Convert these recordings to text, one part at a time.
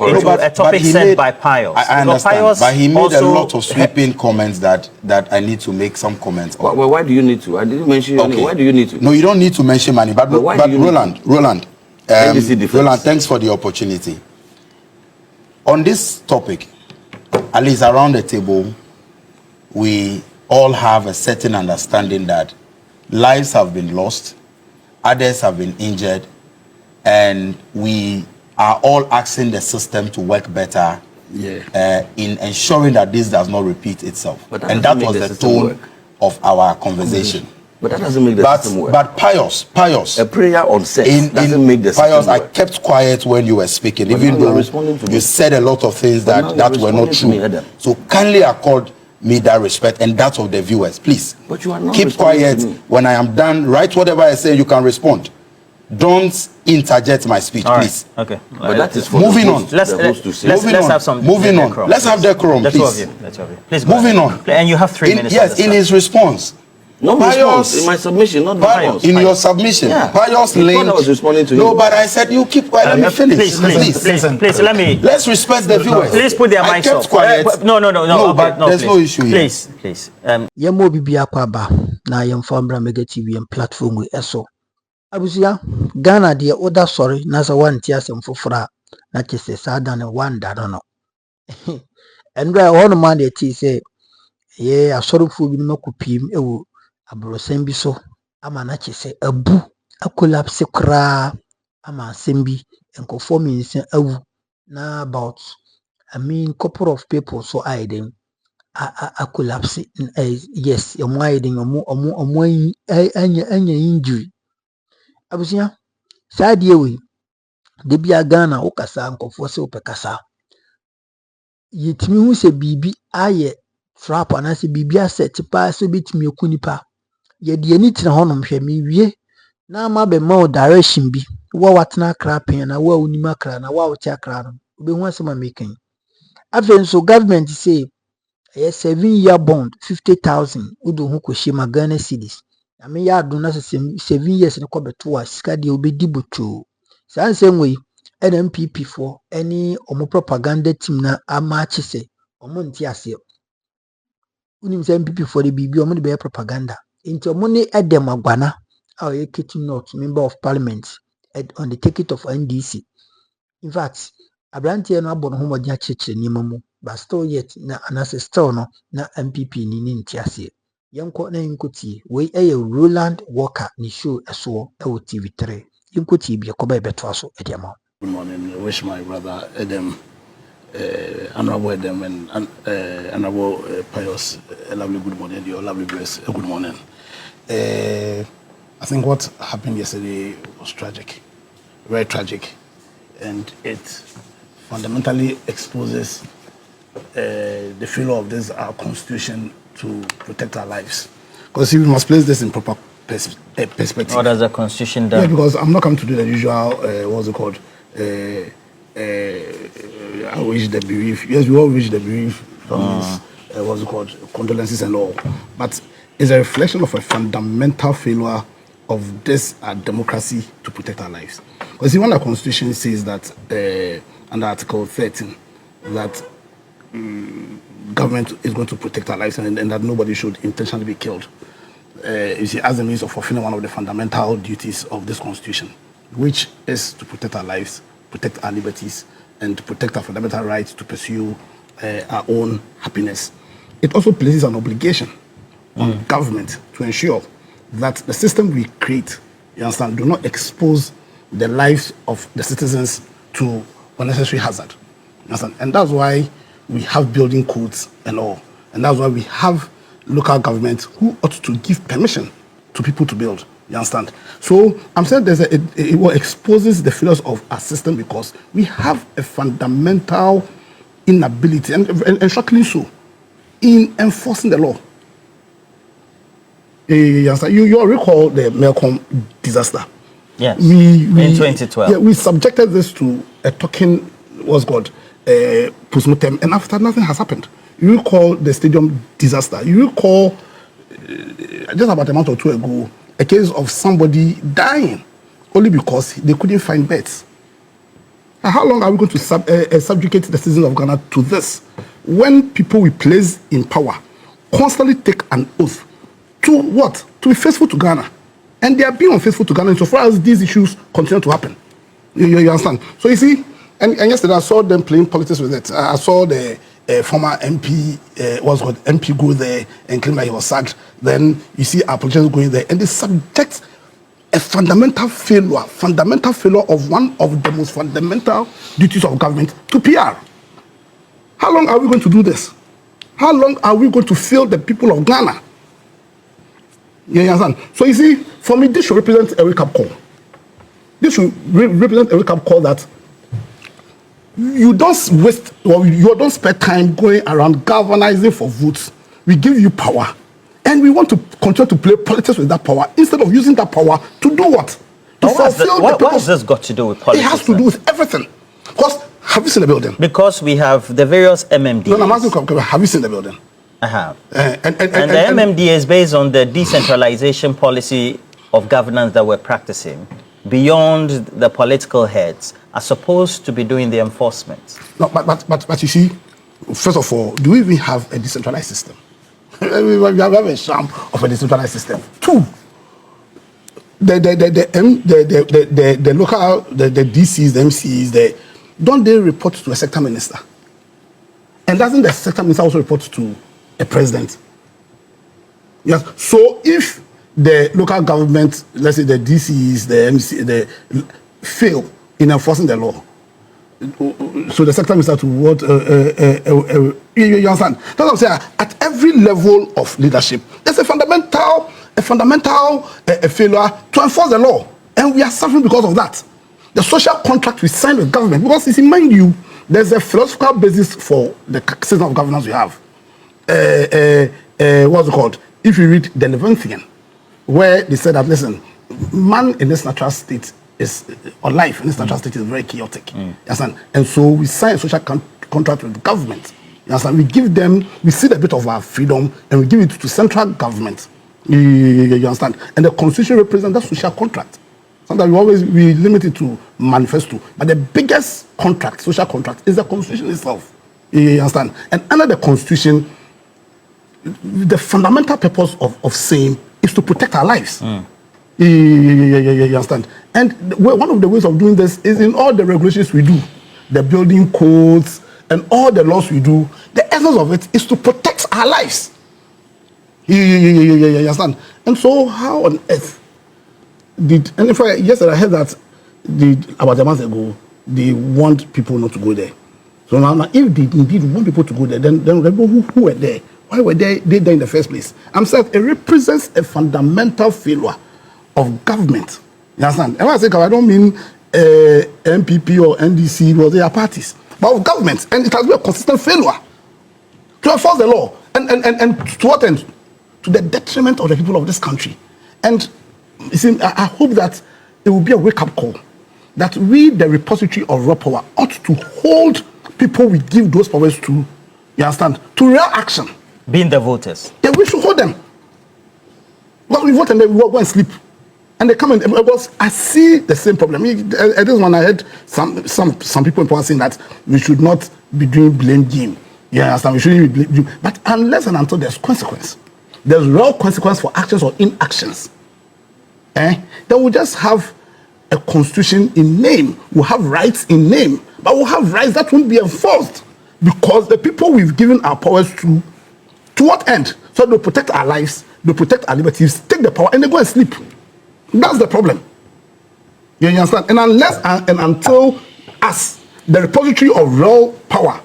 into a topic said by Pius. I understand, Pius, but he made a lot of sweeping comments that I need to make some comments on. Well, why do you need to? I didn't mention money. Why do you need to? No, you don't need to mention money. But Roland, thanks for the opportunity. On this topic, at least around the table, we all have a certain understanding that lives have been lost, others have been injured, and we are all asking the system to work better in ensuring that this does not repeat itself. And that was the tone of our conversation. But that doesn't make the system work. But Pius, a prayer on sex doesn't make the system work. I kept quiet when you were speaking, even though you said a lot of things that were not true. So kindly accord me that respect and that of the viewers, please. But you are not keep quiet. When I am done, write whatever I say, you can respond. Don't interject my speech, please. Okay. But that is for moving on. Let's have some. Moving on. Let's have decorum, please. Please. Moving on. And you have 3 minutes. Yes, in his response. No response in my submission, not Pius. In your submission, Pius linked. I was responding to you. No, but I said you keep quiet. Let me finish. Please. Let's respect the viewers. Please put their mics off. Quiet. No. But there's no issue here. Please. Yemo bibi akwaba na yemfambra Mega TV and platform we eso. Abusia Ghana de oda sorry na sa wanti asem fofora na chese sada na wanda no. Endra one man dey ti say ye asorofo bi makopim ewo abrosen bi so ama na chese abu akolapse kra ama sembi enkofo minse awu na about couple of people so I dem a collapse yes omo aiden omo anya injury abusia saadie we de bia Ghana ukasa nkofo se opekasa yetimi hu se bibi aye trap anase bibi asset pa so bitimi ekunipa ye de ani tena honom hwe mi wie na ma be ma direction bi wo watena kra pen na wo unima kra na wo utia kra no be hu asema making afen so government say a 7-year bond 50,000 udo hu koshima Ghana cedis na me ya do na 7 years ne ko beto a sika de obedi boto sansen we NPP for any omo propaganda team na amachi se omo nti ase unim se NPP for the bibi omo de be propaganda into omo ne Edem Agbana our Ekiti North member of parliament on the ticket of NDC. In fact, Abranti no abon ho modja chechire nima mu but still yet na anase still no na MPP ni ntiase. Yenko na yinkoti we Roland Walker ni show eso e TV3. Yinkoti bi ko ba beto aso e dia ma. Good morning. I wish my brother Edem, Honorable Edem and Honorable Pius a lovely good morning. Your lovely grace a good morning. I think what happened yesterday was tragic, very tragic, and it fundamentally exposes the failure of this our constitution to protect our lives. Because we must place this in proper perspective. What does the constitution do? Yeah, because I'm not coming to do the usual, what's it called? I wish the bereaved. Yes, we all wish the bereaved families, what's it called? Condolences and all. But it's a reflection of a fundamental failure of this democracy to protect our lives. Because even the Constitution says that under Article 13 that government is going to protect our lives and that nobody should intentionally be killed. You see, as a means of fulfilling one of the fundamental duties of this Constitution, which is to protect our lives, protect our liberties, and to protect our fundamental rights to pursue our own happiness. It also places an obligation on government to ensure that the system we create, you understand, do not expose the lives of the citizens to unnecessary hazard. You understand? And that's why we have building codes and all. And that's why we have local governments who ought to give permission to people to build. You understand? So I'm saying it exposes the failures of our system because we have a fundamental inability, and shockingly so, in enforcing the law. You recall the Melcom disaster. Yes. In 2012. Yeah, we subjected this to a token, what's called postmortem, and after nothing has happened. You recall the stadium disaster. You recall just about a month or two ago a case of somebody dying only because they couldn't find beds. How long are we going to subjugate the citizens of Ghana to this? When people we place in power constantly take an oath to what? To be faithful to Ghana. And they are being unfaithful to Ghana insofar as these issues continue to happen. You understand? So you see, and yesterday I saw them playing politics with it. I saw the former MP, MP go there and claim that he was sacked. Then you see our politicians going there and they subject a fundamental failure of one of the most fundamental duties of government to PR. How long are we going to do this? How long are we going to fail the people of Ghana? You understand? So you see, for me, this should represent a wake-up call. This should represent a wake-up call that you don't waste, or you don't spend time going around galvanizing for votes. We give you power, and we want to continue to play politics with that power instead of using that power to do what? To fulfill what has this got to do with politics? It has to do with everything. Because, have you seen the building? Because we have the various MMDs. No, I'm asking, have you seen the building? I have. And the MMD is based on the decentralization policy of governance that we're practicing beyond the political heads are supposed to be doing the enforcement. No, but you see, first of all, do we even have a decentralized system? We have a sham of a decentralized system. Two, the local, the DCs, the MCs, don't they report to a sector minister? And doesn't the sector minister also report to a president? Yes. So if the local government, let's say the DCs, the MC, fail in enforcing the law, so the sector minister to what? You understand? That's what I'm saying. At every level of leadership, there's a fundamental failure to enforce the law, and we are suffering because of that. The social contract we sign with government, because you see, mind you, there's a philosophical basis for the system of governance we have. What's it called? If you read the Levanthian, where they said that, listen, man in this natural state is, or life in this natural state is very chaotic. You understand? And so we sign a social contract with the government. You understand? We give them, we see a bit of our freedom and we give it to central government. You understand? And the constitution represents that social contract. Sometimes we limit it to manifesto, but the biggest contract, social contract, is the constitution itself. You understand? And under the constitution, the fundamental purpose of saying is to protect our lives. You understand? And one of the ways of doing this is in all the regulations we do, the building codes and all the laws we do, the essence of it is to protect our lives. You understand? And so how on earth and if yesterday I heard that about a month ago, they want people not to go there. So now if they indeed want people to go there, then the people who were there, why were they there in the first place? I'm saying it represents a fundamental failure of government. You understand? And when I say I don't mean NPP or NDC, or they are parties, but of government. And it has been a consistent failure to enforce the law. And to what end? To the detriment of the people of this country. And you see, I hope that it will be a wake-up call that we, the repository of raw power, ought to hold people we give those powers to, you understand, to real action. Being the voters. Yeah, we should hold them. Because we vote and then we go and sleep. And they come in, because I see the same problem. At this one, I heard some people in power saying that we should not be doing blame game. You understand? We shouldn't be blame. But unless and until there's consequence, there's real consequence for actions or inactions, then we'll just have a constitution in name. We'll have rights in name, but we'll have rights that won't be enforced because the people we've given our powers to what end? So they'll protect our lives, they'll protect our liberties, take the power, and they go and sleep. That's the problem. You understand? And unless and until us, the repository of real power,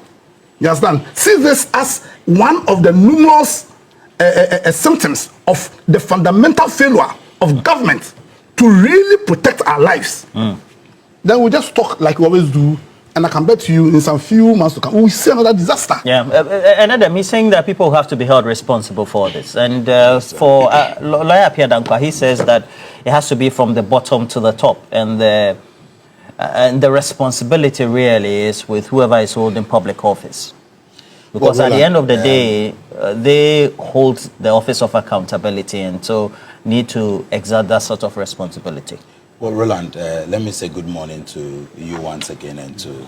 you understand, see this as one of the numerous symptoms of the fundamental failure of government to really protect our lives. Then we just talk like we always do, and I can bet you in some few months to come, we'll see another disaster. Yeah, and Edem, he's saying that people have to be held responsible for this. And for Lawyer Pierre Dankwa, he says that it has to be from the bottom to the top. And the responsibility really is with whoever is holding public office. Because at the end of the day, they hold the office of accountability and so need to exert that sort of responsibility. Well, Roland, let me say good morning to you once again and to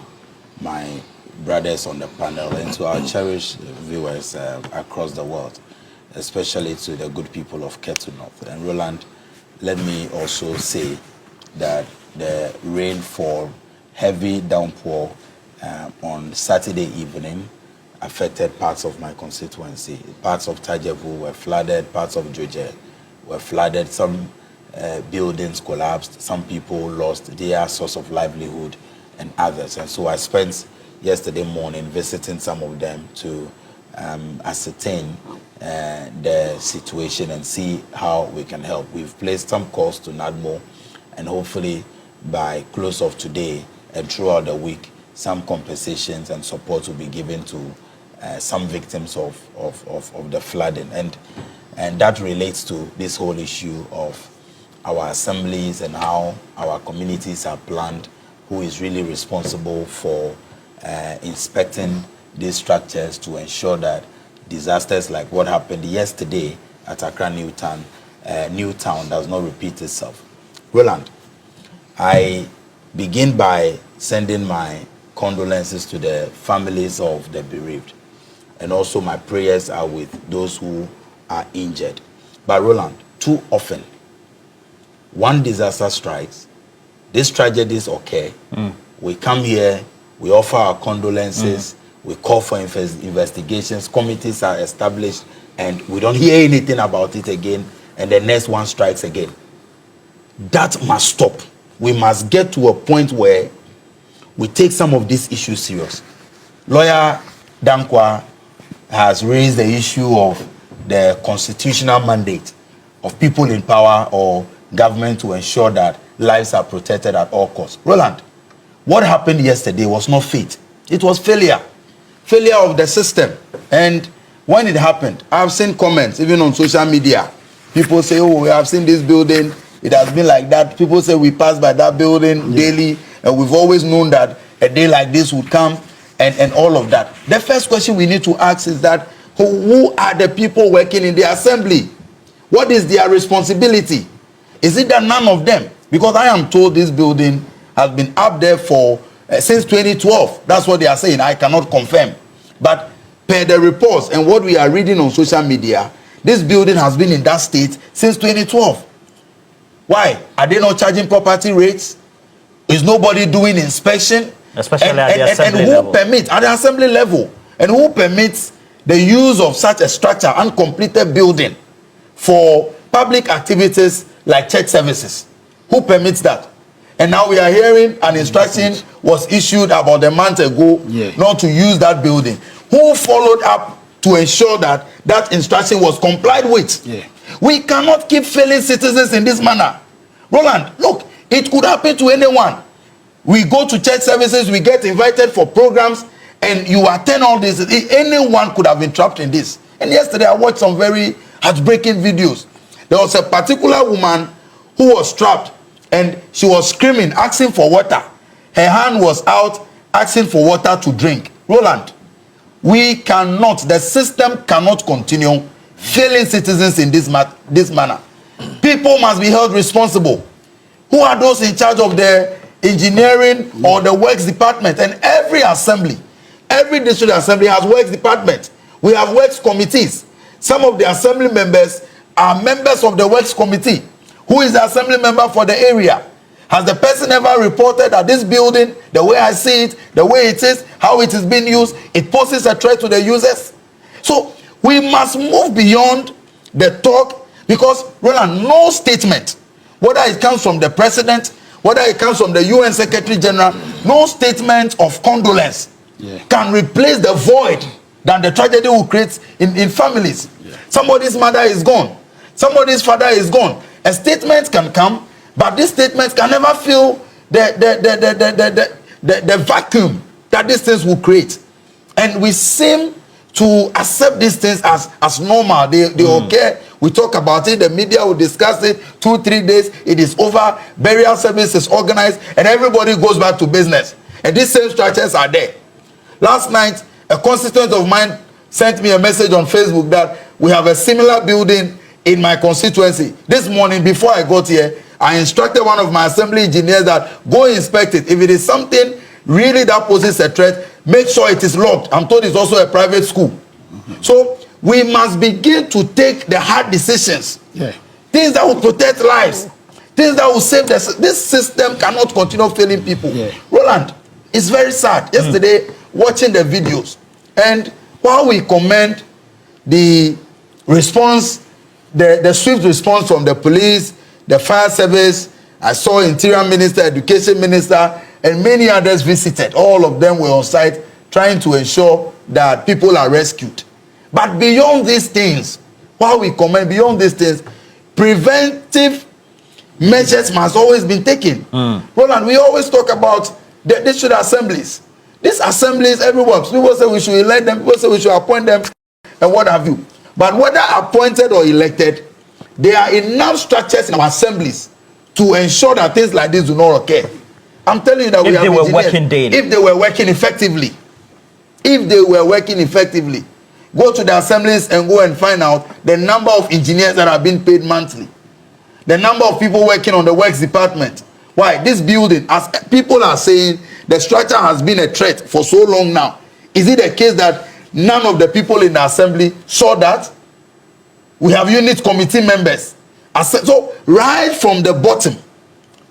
my brothers on the panel and to our cherished viewers across the world, especially to the good people of Ketu North. And Roland, let me also say that the rainfall, heavy downpour on Saturday evening affected parts of my constituency. Parts of Tajevu were flooded, parts of Joje were flooded, some buildings collapsed, some people lost their source of livelihood and others. And so I spent yesterday morning visiting some of them to ascertain the situation and see how we can help. We've placed some calls to NADMO, and hopefully by close of today and throughout the week, some compensations and support will be given to some victims of the flooding. And that relates to this whole issue of our assemblies and how our communities are planned, who is really responsible for inspecting these structures to ensure that disasters like what happened yesterday at Accra Newtown does not repeat itself. Roland, I begin by sending my condolences to the families of the bereaved, and also my prayers are with those who are injured. But Roland, too often, one disaster strikes, these tragedies occur, we come here, we offer our condolences, we call for investigations, committees are established, and we don't hear anything about it again, and the next one strikes again. That must stop. We must get to a point where we take some of these issues serious. Lawyer Dankwa has raised the issue of the constitutional mandate of people in power or government to ensure that lives are protected at all costs. Roland, what happened yesterday was not fate. It was failure of the system. And when it happened, I've seen comments, even on social media. People say, oh, we have seen this building. It has been like that. People say we pass by that building daily, and we've always known that a day like this would come, and all of that. The first question we need to ask is that, who are the people working in the assembly? What is their responsibility? Is it that none of them? Because I am told this building has been up there for since 2012. That's what they are saying. I cannot confirm. But per the reports and what we are reading on social media, this building has been in that state since 2012. Why? Are they not charging property rates? Is nobody doing inspection? Especially at the assembly level. Permits at the assembly level? And who permits the use of such a structure, uncompleted building, for public activities like church services? Who permits that? And now we are hearing an instruction was issued about a month ago not to use that building. Who followed up to ensure that that instruction was complied with? We cannot keep failing citizens in this manner. Roland, look, it could happen to anyone. We go to church services, we get invited for programs, and you attend all this. Anyone could have been trapped in this. And yesterday I watched some very heartbreaking videos. There was a particular woman who was trapped, and she was screaming, asking for water. Her hand was out, asking for water to drink. Roland, we cannot, the system cannot continue failing citizens in this manner. People must be held responsible. Who are those in charge of the engineering or the works department? And every assembly, every district assembly has works department. We have works committees. Some of the assembly members are members of the works committee. Who is the assembly member for the area? Has the person ever reported that this building, the way I see it, the way it is, how it is being used, it poses a threat to the users? So we must move beyond the talk, because, Roland, no statement, whether it comes from the president, whether it comes from the UN Secretary General, no statement of condolence can replace the void that the tragedy will create in families. Somebody's mother is gone. Somebody's father is gone. A statement can come, but this statement can never fill the vacuum that these things will create. And we seem to accept these things as normal. They okay. We talk about it, the media will discuss it, 2-3 days, it is over, burial service is organized, and everybody goes back to business. And these same structures are there. Last night, a constituent of mine sent me a message on Facebook that we have a similar building in my constituency. This morning, before I got here, I instructed one of my assembly engineers that go inspect it. If it is something really that poses a threat, make sure it is locked. I'm told it's also a private school. So we must begin to take the hard decisions. Things that will protect lives. Things that will save this. This system cannot continue failing people. Roland, it's very sad. Yesterday, watching the videos, and while we commend the response, the swift response from the police, the fire service, I saw Interior Minister, Education Minister, and many others visited. All of them were on site trying to ensure that people are rescued. But beyond these things, while we comment, beyond these things, preventive measures must always be taken. Roland, we always talk about the district assemblies. These assemblies, everyone, people say we should elect them, people say we should appoint them, and what have you. But whether appointed or elected, there are enough structures in our assemblies to ensure that things like this do not occur. I'm telling you that if they were working daily. If they were working effectively. If they were working effectively. Go to the assemblies and go and find out the number of engineers that are being paid monthly. The number of people working on the works department. Why? This building, as people are saying, the structure has been a threat for so long now. Is it a case that none of the people in the assembly saw that? We have unit committee members. So right from the bottom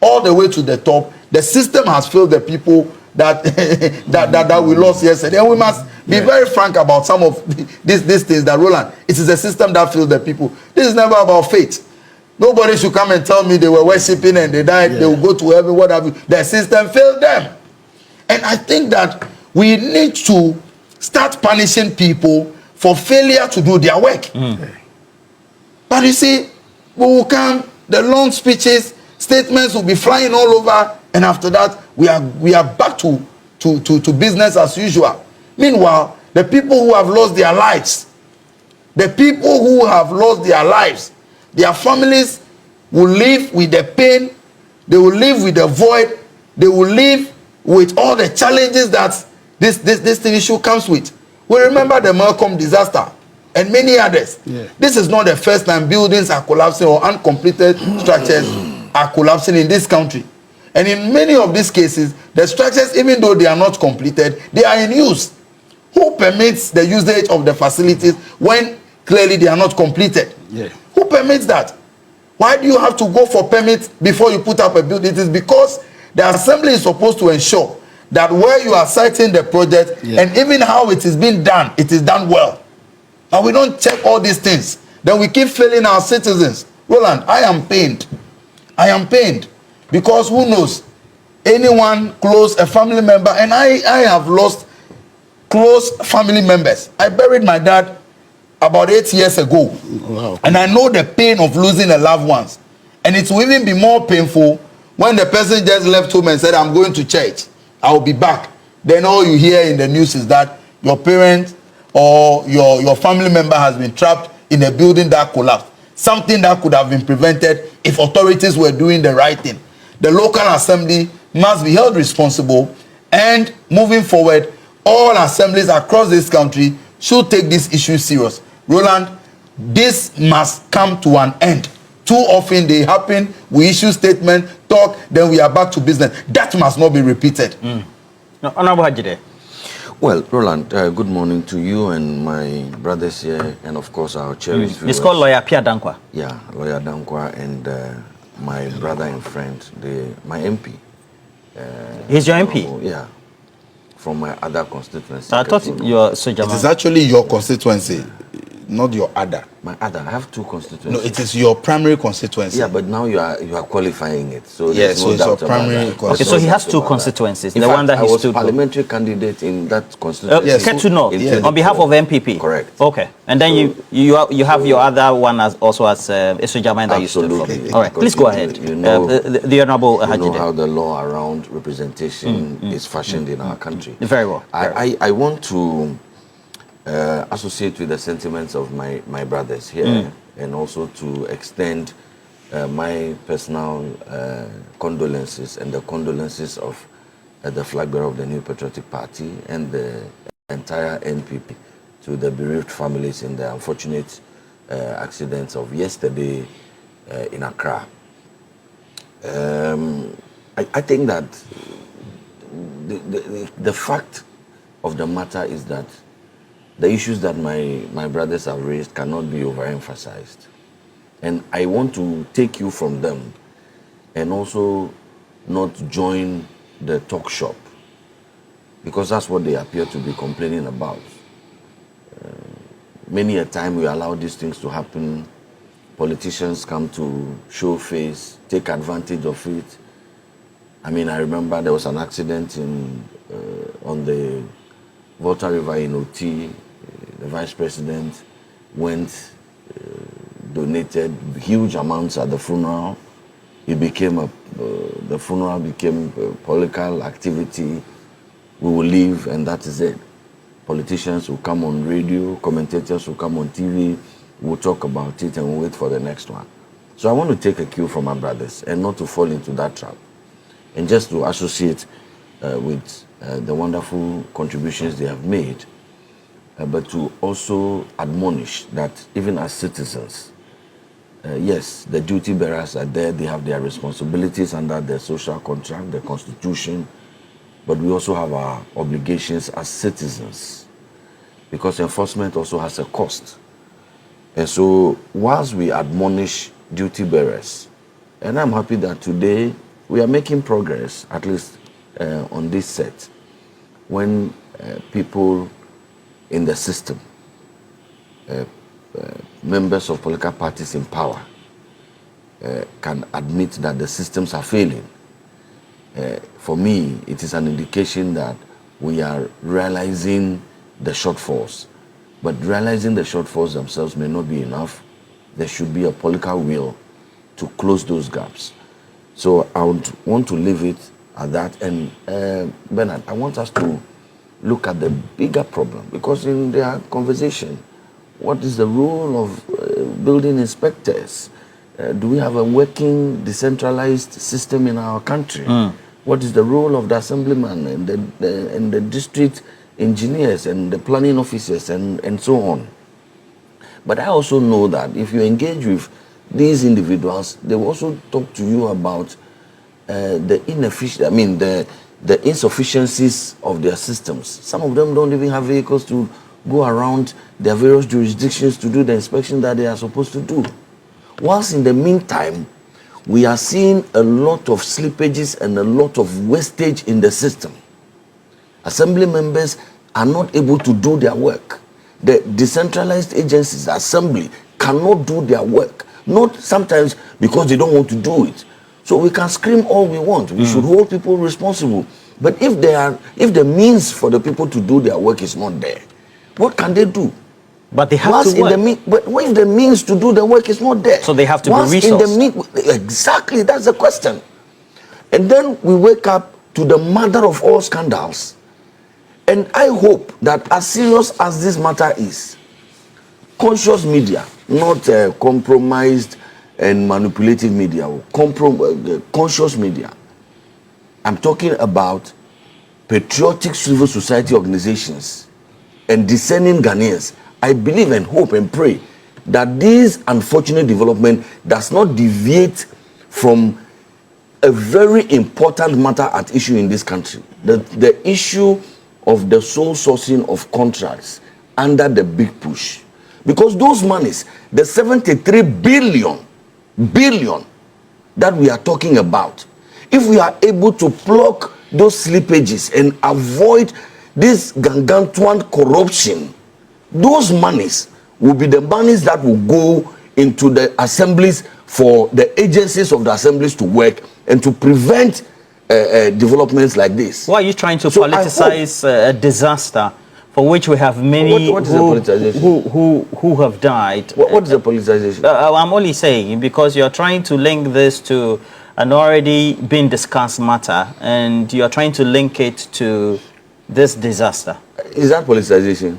all the way to the top, the system has failed the people that that we lost yesterday. And we must be very frank about some of these things that Roland, it is a system that failed the people. This is never about faith. Nobody should come and tell me they were worshiping and they died, they will go to heaven, what have you. The system failed them. And I think that we need to start punishing people for failure to do their work. But you see, we will come, the long speeches, statements will be flying all over, and after that, we are back to business as usual. Meanwhile, the people who have lost their lives, their families will live with the pain, they will live with the void, they will live with all the challenges that this issue comes with. We remember the Malcolm disaster and many others. This is not the first time buildings are collapsing or uncompleted structures are collapsing in this country. And in many of these cases, the structures, even though they are not completed, they are in use. Who permits the usage of the facilities when clearly they are not completed? Who permits that? Why do you have to go for permits before you put up a building? It is because the assembly is supposed to ensure that where you are citing the project and even how it is being done, it is done well. And we don't check all these things. Then we keep failing our citizens. Roland, I am pained. I am pained. Because who knows? Anyone close, a family member, and I have lost close family members. I buried my dad about 8 years ago. Wow. And I know the pain of losing a loved ones. And it will even be more painful when the person just left home and said, I'm going to church. I'll be back. Then all you hear in the news is that your parent or your family member has been trapped in a building that collapsed. Something that could have been prevented if authorities were doing the right thing. The local assembly must be held responsible, and moving forward, all assemblies across this country should take this issue serious. Roland, this must come to an end. Too often they happen, we issue statement, talk, then we are back to business. That must not be repeated. Honorable Hajide. Well, Roland, good morning to you and my brothers here, and of course our cherished viewers. It's called Lawyer Pierre Dankwa. Yeah, Lawyer Dankwa, and my brother and friend, my MP. He's your MP? Yeah, from my other constituency. So I thought you're Sojaman. It is actually your constituency, not your other. My other. I have two constituencies. No, it is your primary constituency. Yeah, but now you are qualifying it. So yes, so it's your primary constituency. Okay, so he has two constituencies. In the fact, one that he stood I was parliamentary candidate in that constituency. Yes, on behalf of NPP. Correct. Okay, and then you have your other one as also as Sojaman that you stood for. All right, please go ahead. You know, the Honorable Hajide. You know how the law around representation is fashioned in our country. Very well. I want to associate with the sentiments of my brothers here, and also to extend my personal condolences and the condolences of the flag bearer of the New Patriotic Party and the entire NPP to the bereaved families in the unfortunate accidents of yesterday in Accra. I think that the fact of the matter is that the issues that my brothers have raised cannot be overemphasized. And I want to take you from them and also not join the talk shop, because that's what they appear to be complaining about. Many a time we allow these things to happen. Politicians come to show face, take advantage of it. I mean, I remember there was an accident on the Volta River in OT. The vice president went, donated huge amounts at the funeral. It became the funeral became a political activity. We will leave, and that is it. Politicians will come on radio, commentators will come on TV, we'll talk about it, and we'll wait for the next one. So I want to take a cue from my brothers and not to fall into that trap, and just to associate with the wonderful contributions they have made, but to also admonish that even as citizens, yes, the duty bearers are there, they have their responsibilities under the social contract, the constitution, but we also have our obligations as citizens, because enforcement also has a cost. And so whilst we admonish duty bearers, and I'm happy that today we are making progress, at least on this set, when people in the system, members of political parties in power, can admit that the systems are failing. For me, it is an indication that we are realizing the shortfalls. But realizing the shortfalls themselves may not be enough. There should be a political will to close those gaps. So I would want to leave it at that. And Bernard, I want us to look at the bigger problem, because in their conversation, what is the role of building inspectors? Do we have a working decentralized system in our country? What is the role of the assemblyman and the district engineers and the planning officers and so on? But I also know that if you engage with these individuals, they will also talk to you about the insufficiencies of their systems. Some of them don't even have vehicles to go around their various jurisdictions to do the inspection that they are supposed to do. Whilst in the meantime, we are seeing a lot of slippages and a lot of wastage in the system. Assembly members are not able to do their work. The decentralized agencies, the assembly, cannot do their work. Not sometimes because they don't want to do it. So we can scream all we want. We should hold people responsible. But if the means for the people to do their work is not there, what can they do? But they have to work. But what if the means to do the work is not there? So they have to be resourced. Exactly, that's the question. And then we wake up to the mother of all scandals. And I hope that as serious as this matter is, conscious media, not compromised and manipulative media, conscious media, I'm talking about patriotic civil society organizations and discerning Ghanaians, I believe and hope and pray that this unfortunate development does not deviate from a very important matter at issue in this country. The issue of the sole sourcing of contracts under the big push. Because those monies, the 73 billion that we are talking about, if we are able to plug those slippages and avoid this gargantuan corruption, those monies will be the monies that will go into the assemblies for the agencies of the assemblies to work and to prevent developments like this. Why are you trying to politicize a disaster for which we have many what is the politicization? who have died? What is the politicization? I'm only saying because you're trying to link this to an already been discussed matter, and you're trying to link it to this disaster. Is that politicization?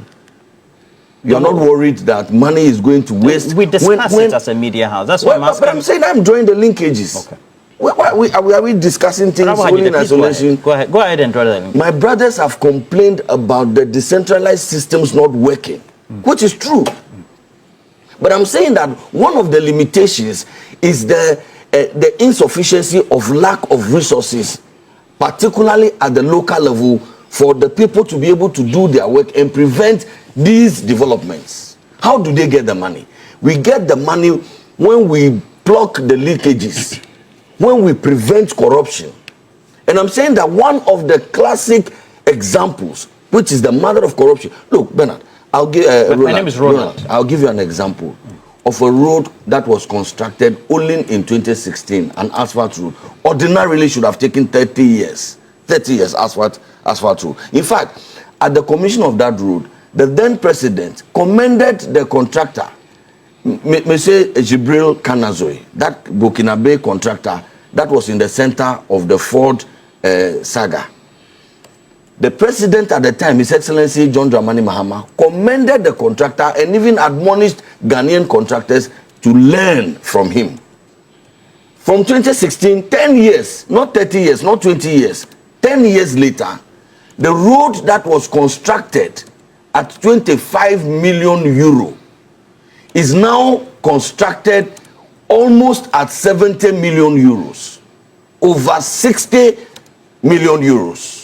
You're not worried that money is going to waste? We discuss it as a media house. That's why I'm asking. But I'm saying I'm drawing the linkages. Okay. Are we discussing things only in isolation? Go ahead and draw the link. My brothers have complained about the decentralized systems not working, which is true. But I'm saying that one of the limitations is the the insufficiency of lack of resources, particularly at the local level, for the people to be able to do their work and prevent these developments. How do they get the money? We get the money when we block the leakages, when we prevent corruption. And I'm saying that one of the classic examples, which is the mother of corruption. Look, Bernard, I'll give my name is Roland. I'll give you an example of a road that was constructed only in 2016, an asphalt road. Ordinarily should have taken 30 years. 30 years asphalt road. In fact, at the commission of that road, the then president commended the contractor, Monsieur Jibril Kanazoy, that Burkinabe contractor that was in the center of the Ford saga. The president at the time, His Excellency John Dramani Mahama, commended the contractor and even admonished Ghanaian contractors to learn from him. From 2016, 10 years, not 30 years, not 20 years, 10 years later, the road that was constructed at 25 million euro is now constructed almost at 70 million euros, over 60 million euros.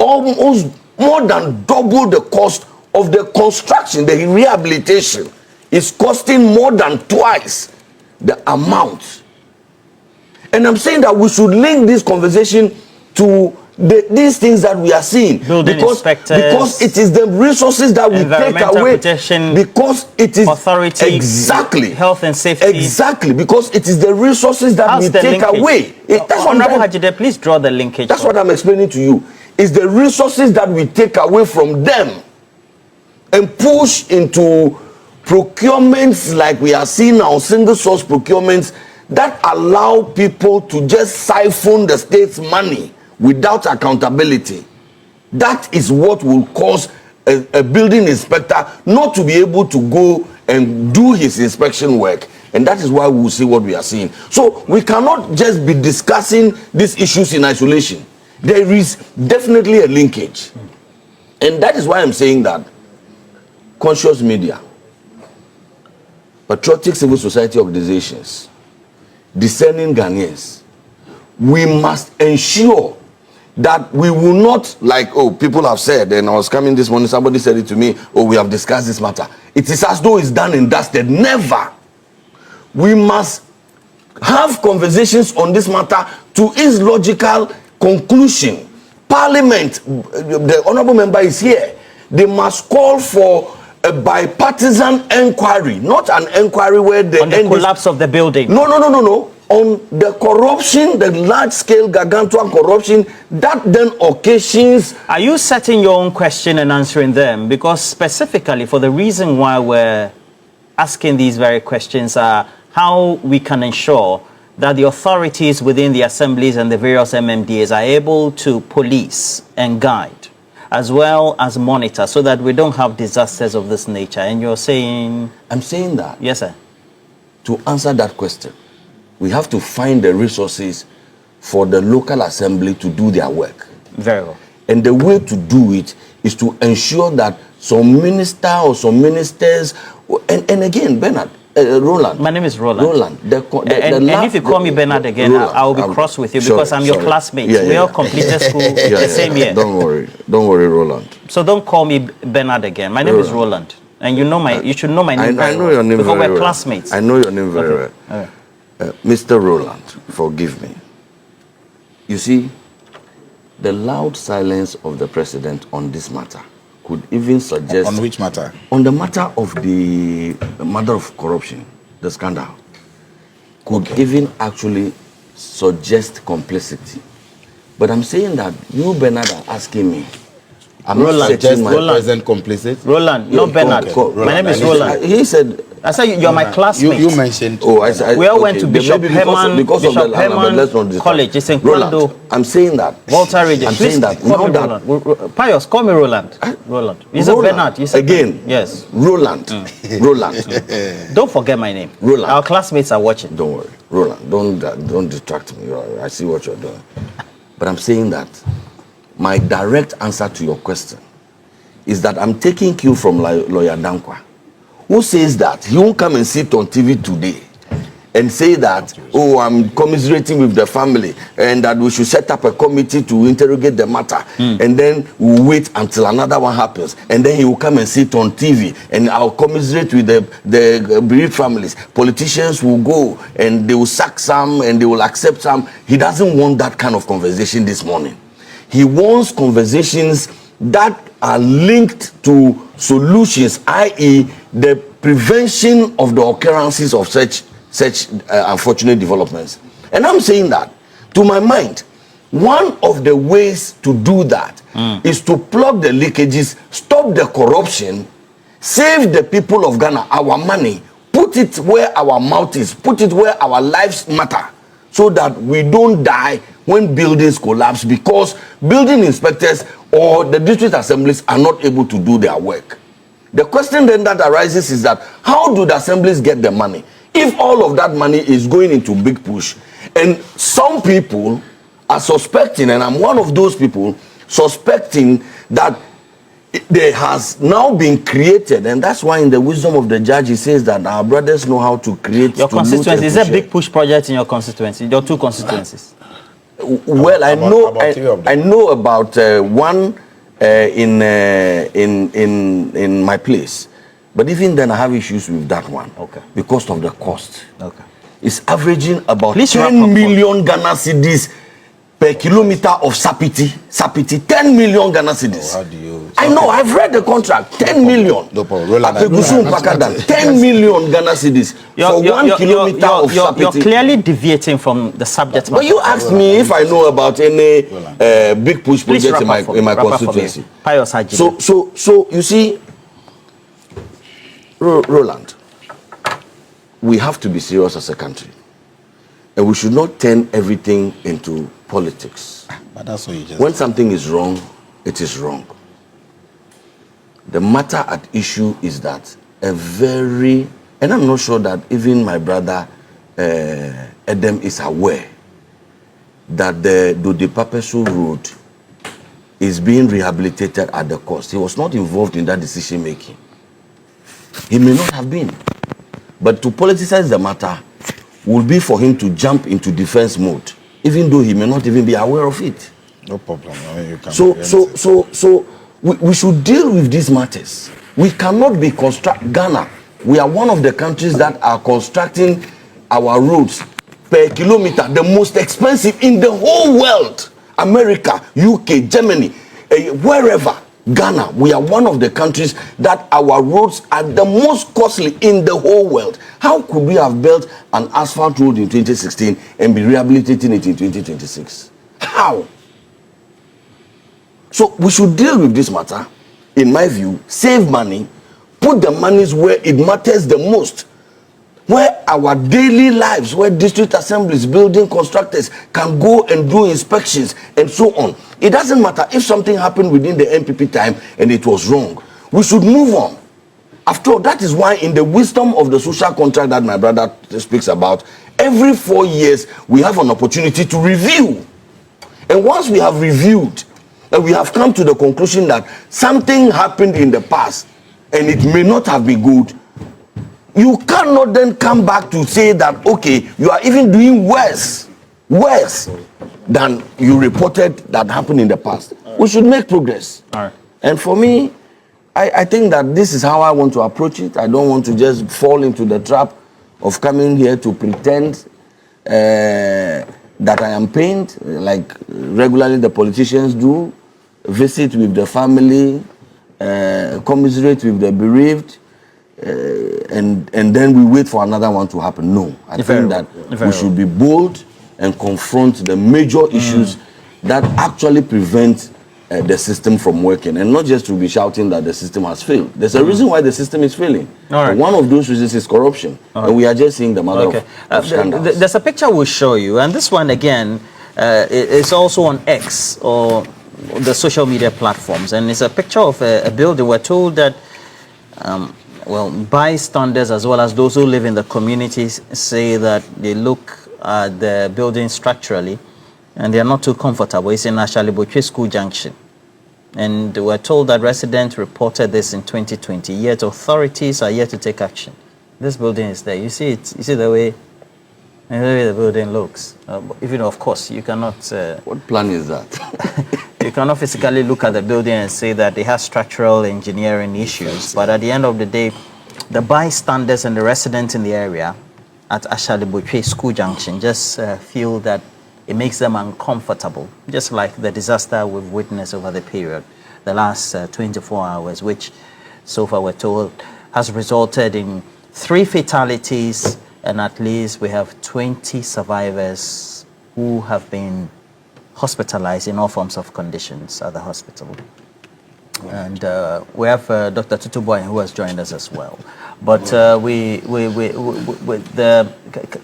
Almost more than double the cost of the construction. The rehabilitation is costing more than twice the amount. And I'm saying that we should link this conversation to these things that we are seeing, because it is the resources that we take away, because it is authority, exactly health and safety, exactly, because it is the resources that we take away. Honorable Hajide, please draw the linkage. That's what I'm explaining to you. It's the resources that we take away from them and push into procurements like we are seeing now, single source procurements that allow people to just siphon the state's money without accountability. That is what will cause a building inspector not to be able to go and do his inspection work. And that is why we will see what we are seeing. So we cannot just be discussing these issues in isolation. There is definitely a linkage. And that is why I'm saying that conscious media, patriotic civil society organizations, discerning Ghanaians, we must ensure that we will not, like, oh, people have said, and I was coming this morning, somebody said it to me, oh, we have discussed this matter. It is as though it's done and dusted. Never. We must have conversations on this matter to its logical conclusion. Parliament, the honorable member is here. They must call for a bipartisan inquiry, not an inquiry where the collapse of the building. No. On the corruption, the large-scale gargantuan corruption that then occasions. Are you setting your own question and answering them? Because specifically for the reason why we're asking these very questions are how we can ensure that the authorities within the assemblies and the various MMDAs are able to police and guide as well as monitor so that we don't have disasters of this nature. And you're saying... I'm saying that. Yes, sir. To answer that question, we have to find the resources for the local assembly to do their work. Very well. And the way to do it is to ensure that some minister or some ministers, and again, Bernard, Roland. My name is Roland. Roland. And if you call me Bernard again, Roland, I'll be cross with you because I'm your classmate. We all completed school the same year. Don't worry, Roland. So don't call me Bernard again. My name is Roland. And you know you should know my name I know your name because very we're well. classmates. I know your name very well. Okay. Mr. Roland, forgive me. You see, the loud silence of the president on this matter could even suggest... On which matter? On the matter of the matter of corruption, the scandal, could even actually suggest complicity. But I'm saying that you, Bernard, are asking me. I'm Roland, not just Roland. present complicit? Roland, not Bernard. Okay. My name is Roland. He said... I said you're my classmate. You mentioned... Oh, we all went to Bishop Herman College. It's in Kwando. I'm saying that. Walter Regis. I'm saying that. Call me Roland. Pius, call me Roland. Roland. You said Bernard. You said again. Yes. Roland. Roland. Don't forget my name. Roland. Our classmates are watching. Don't worry. Roland, don't distract me. I see what you're doing. But I'm saying that my direct answer to your question is that I'm taking cue from Lawyer Dankwa, who says that he won't come and sit on TV today and say that, oh, I'm commiserating with the family and that we should set up a committee to interrogate the matter, and then we'll wait until another one happens, and then he will come and sit on TV and I'll commiserate with the bereaved families. Politicians will go and they will sack some and they will accept some. He doesn't want that kind of conversation this morning. He wants conversations that are linked to solutions, i.e. the prevention of the occurrences of such unfortunate developments. And I'm saying that, to my mind, one of the ways to do that is to plug the leakages, stop the corruption, save the people of Ghana our money, put it where our mouth is, put it where our lives matter, so that we don't die when buildings collapse because building inspectors or the district assemblies are not able to do their work. The question then that arises is that, how do the assemblies get the money? If all of that money is going into big push, and some people are suspecting, and I'm one of those people, suspecting that there has now been created, and that's why in the wisdom of the judge he says that our brothers know how to create. Your constituency, is there a big push project in your constituency? Your two constituencies? Well, I know about one in my place. But even then, I have issues with that one. Okay. Because of the cost. Okay. It's averaging about 10 million Ghana cedis per kilometer of Sapiti. 10 million Ghana cedis. Oh, how do you... I know, I've read the contract. 10 million. No problem. 10 million Ghana cedis for 1 kilometer of Sapiti. You're clearly deviating from the subject matter. But you asked me if I know about any big push project in my constituency. Pius, so you see, Roland, we have to be serious as a country, and we should not turn everything into politics. But that's what you just when something is wrong, it is wrong. The matter at issue is that and I'm not sure that even my brother Edem is aware that the Dode-Papeso Road is being rehabilitated at the cost. He was not involved in that decision making. He may not have been. But to politicize the matter will be for him to jump into defense mode, even though he may not even be aware of it. No problem. I mean, you can So we should deal with these matters. We cannot be Ghana. We are one of the countries that are constructing our roads per kilometer, the most expensive in the whole world. America, UK, Germany, wherever. Ghana, we are one of the countries that our roads are the most costly in the whole world. How could we have built an asphalt road in 2016 and be rehabilitating it in 2026? How? So we should deal with this matter, in my view, save money, put the monies where it matters the most, where our daily lives, where district assemblies, building constructors can go and do inspections and so on. It doesn't matter if something happened within the NPP time and it was wrong. We should move on. After all, that is why in the wisdom of the social contract that my brother speaks about, every 4 years we have an opportunity to review. And once we have reviewed, and we have come to the conclusion that something happened in the past and it may not have been good, you cannot then come back to say that, okay, you are even doing worse than you reported that happened in the past. We should make progress. All right. And for me, I think that this is how I want to approach it. I don't want to just fall into the trap of coming here to pretend that I am pained, like regularly the politicians do, visit with the family, commiserate with the bereaved, and then we wait for another one to happen. No, I think that we should be bold and confront the major issues that actually prevent the system from working, and not just to be shouting that the system has failed. There's a reason why the system is failing. Right. One of those reasons is corruption, and we are just seeing the matter of scandals. There's a picture we'll show you, and this one again is also on X or the social media platforms, and it's a picture of a building. We're told that bystanders as well as those who live in the communities say that they look at the building structurally and they are not too comfortable. It's in Ashalibotwe School Junction. And we're told that residents reported this in 2020, yet authorities are yet to take action. This building is there. You see it? You see the way And the way the building looks. Even of course, you cannot... what plan is that? You cannot physically look at the building and say that it has structural engineering issues. But at the end of the day, the bystanders and the residents in the area at Ashalibuche School Junction just feel that it makes them uncomfortable, just like the disaster we've witnessed over the period, the last 24 hours, which so far we're told has resulted in 3 fatalities, and at least we have 20 survivors who have been hospitalized in all forms of conditions at the hospital. And we have Dr. Tutuboy, who has joined us as well. But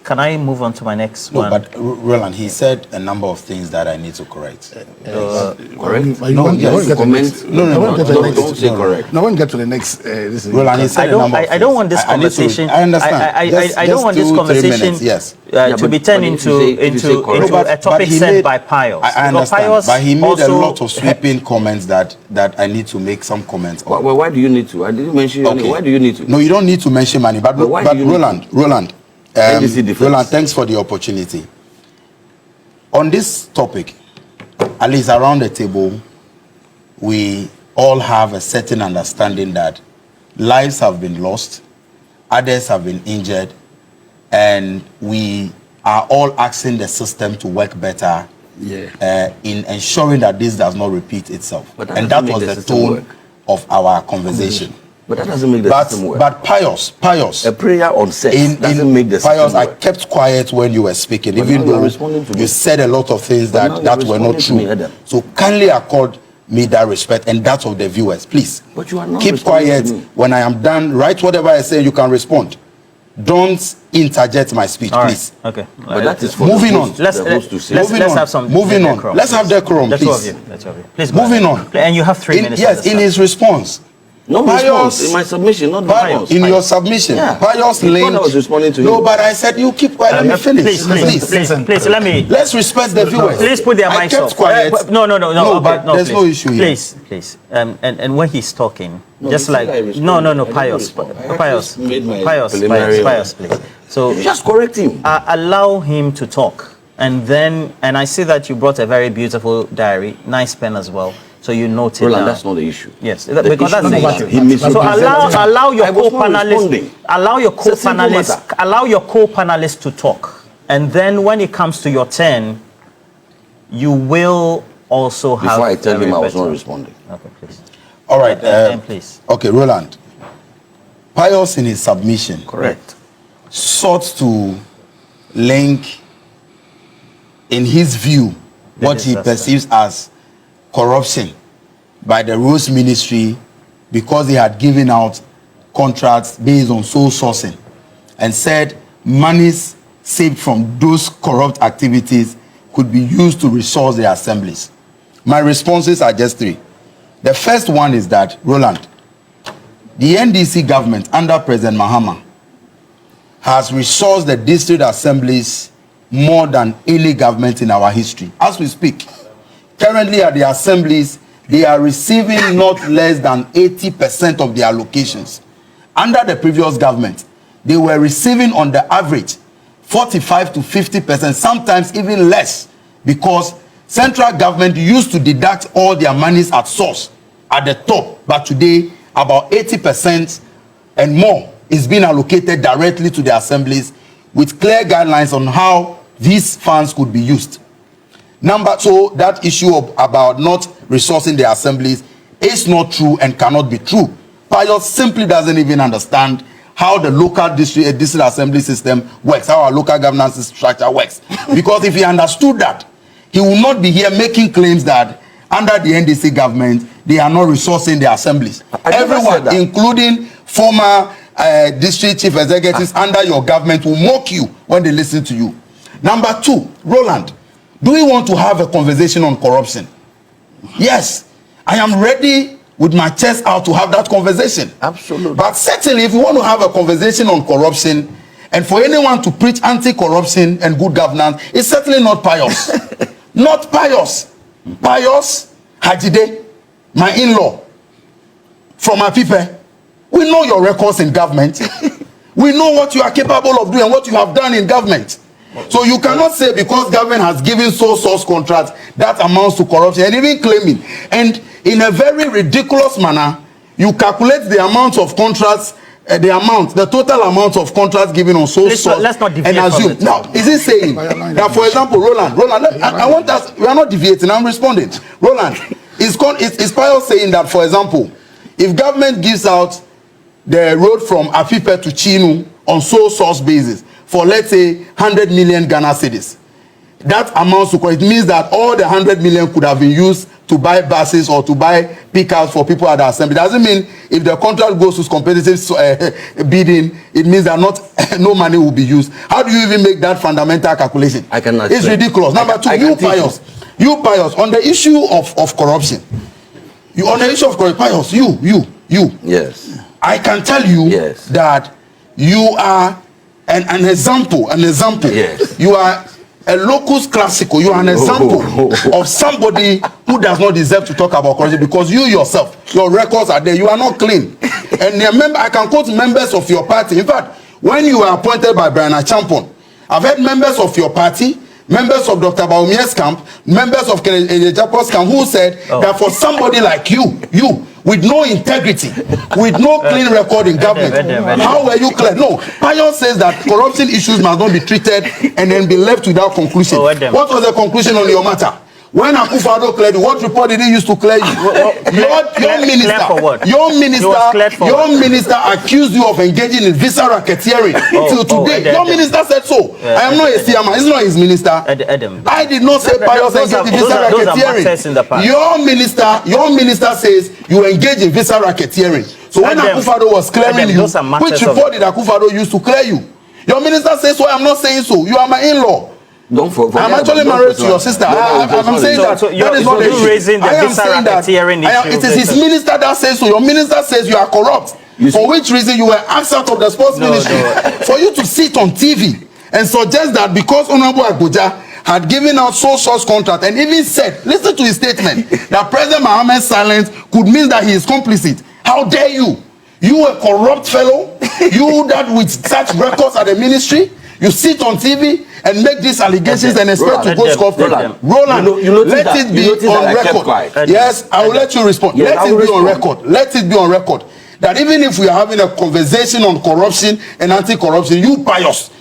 can I move on to my next one? No, but Roland, he said a number of things that I need to correct. Correct? No, yes. Don't say correct. No one get to the next. Roland, he said a number of things. I don't want this conversation. I understand. I don't want this conversation to be turned into a topic said by Pius. I understand, but he made a lot of sweeping comments that I need to make some comments on. Well, why do you need to? I didn't mention your name. Why do you need to? No, you don't need to mention money, but Roland, thanks for the opportunity. On this topic, at least around the table, we all have a certain understanding that lives have been lost, others have been injured, and we are all asking the system to work better in ensuring that this does not repeat itself. And that was the tone of our conversation. But that doesn't make the system work. But Pius, a prayer on sex doesn't make the Pius, system work. I kept quiet when you were speaking, But even though you said a lot of things that were not true. So kindly accord me that respect and that of the viewers, please. But you are not keep quiet. When I am done, write whatever I say, you can respond. Don't interject my speech, please. Okay. But that is for moving on. Let's have some. Moving on. Let's have decorum, please. Please. Moving on. And you have 3 minutes. Yes, in his response. No response in my submission, not Pius. In your submission, Pius linked. I was responding to you. No, but I said you keep quiet. Let me finish. Please, let me. Let's respect the viewers. Please put their mics off. Quiet. No. But there's no issue here. Please. And when he's talking, just like Pius, please. So you just correct him. Allow him to talk, and I see that you brought a very beautiful diary, nice pen as well. So you note it down. That's not the issue. Yes, because that's the issue. He so allow your co-panelists, allow your co-panelists to talk, and then when it comes to your turn, you will also have. Before I tell him, I was not responding. Okay, please. All right, please. Okay, Roland. Pius in his submission, correct, sought to link, in his view, what he perceives as corruption by the Roads Ministry because they had given out contracts based on sole sourcing and said monies saved from those corrupt activities could be used to resource the assemblies. My responses are just 3. The first one is that, Roland, the NDC government under President Mahama has resourced the district assemblies more than any government in our history. As we speak, currently at the assemblies, they are receiving not less than 80% of their allocations. Under the previous government, they were receiving on the average 45 to 50%, sometimes even less, because central government used to deduct all their monies at source, at the top. But today, about 80% and more is being allocated directly to the assemblies with clear guidelines on how these funds could be used. So that issue about not resourcing the assemblies is not true and cannot be true. Pius simply doesn't even understand how the local district assembly system works, how our local governance structure works. Because if he understood that, he will not be here making claims that under the NDC government, they are not resourcing the assemblies. Everyone, including former district chief executives under your government, will mock you when they listen to you. Number 2, Roland, do we want to have a conversation on corruption? Yes, I am ready with my chest out to have that conversation. Absolutely. But certainly, if you want to have a conversation on corruption, and for anyone to preach anti-corruption and good governance, it's certainly not Pius. Not Pius. Pius Hajide, my in-law, from our people. We know your records in government. We know what you are capable of doing and what you have done in government. So you cannot say because government has given sole source contracts that amounts to corruption, and even claiming, and in a very ridiculous manner, you calculate the amount of contracts, the total amount of contracts given on sole source, let's not deviate and assume. Now, is it saying that, for example, Roland, I want us, we are not deviating, I'm responding. Roland, is Pius saying that, for example, if government gives out the road from Afipe to Chinu on sole source basis for, let's say, 100 million Ghana cedis, that amounts to, it means that all the 100 million could have been used to buy buses or to buy pick-ups for people at the assembly. Doesn't mean if the contract goes to competitive bidding, it means that no money will be used. How do you even make that fundamental calculation? I cannot. It's ridiculous. Number two, you Pius, on the issue of corruption. Pius, you. Yes. I can tell you that you are an example. Yes. You are a locus classical. You are an example of somebody who does not deserve to talk about corruption, because you yourself, your records are there. You are not clean. And I can quote members of your party. In fact, when you were appointed by Brian Achampon, I've heard members of your party, members of Dr. Baumia's camp, members of Kennedy Japo's camp, who said that for somebody like you, with no integrity, with no clean record in government, how were you clear? No, Pius says that corruption issues must not be treated and then be left without conclusion. What was the conclusion on your matter? When Akufo-Addo cleared you, what report did he use to clear you? Your minister accused you of engaging in visa racketeering. Till today, your minister said so. I am not a CMA. It's not his minister. I did not say Pius engaged in visa racketeering. Your minister says you engage in visa racketeering. So when Akufo-Addo was clearing you, which report did Akufo-Addo use to clear you? Your minister says so. I am not saying so. You are my in-law. I'm actually married to your sister. I'm saying that that is not the issue. Raising the visa racketeering issue. It is his minister that says so. Your minister says you are corrupt. For which reason you were asked out of the sports ministry. For you to sit on TV and suggest that because Honorable Agboja had given out sole source contract and even said, listen to his statement, that President Mohammed's silence could mean that he is complicit. How dare you? You a corrupt fellow? You that with such records at the ministry? You sit on TV and make these allegations and expect to go scot-free. Roland, let it be on record. Yes, I will let you respond. Let it be on record. Let it be on record that even if we are having a conversation on corruption and anti-corruption, you Pius.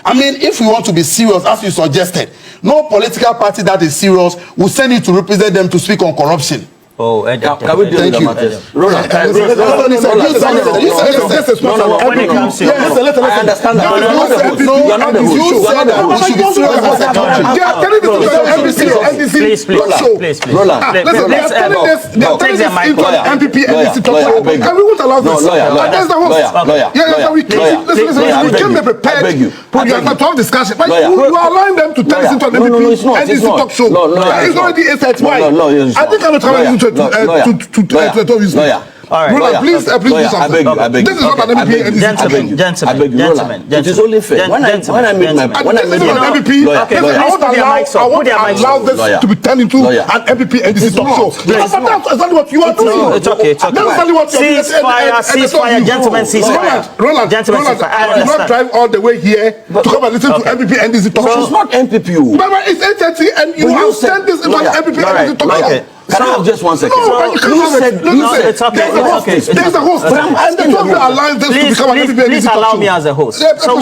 I mean, if we want to be serious, as you suggested, no political party that is serious will send you to represent them to speak on corruption. Can we deal with the matters? Roland, when it comes to I understand that. You are not the host. You are not the host. Please. Roland. Take the mic. NPP and NPC talk show. And we won't allow this. That's the host. We came prepared. You are not to have discussion. But you are allowing them to tell us into an NPP and NPC talk show. It's not the A-side. Why? I think I'm trying to lawyer. All right, Roland, please do something. I beg you. This is not an MP. Gentlemen. It is only fair. When I made my MP, I won't allow this to be turned into an MP and this is talk show. That's exactly what you are doing. It's okay. Ceasefire, gentlemen, ceasefire. Roland, I did not drive all the way here to come and listen to MPP and this is talk show. It's not MPP. But it's 8:30 and you have sent this into an MPP and this is talk show. Can I have just 1 second? No, but you said it's okay. There's a host. And the government allows them to become an MPP. Please allow me as a host. So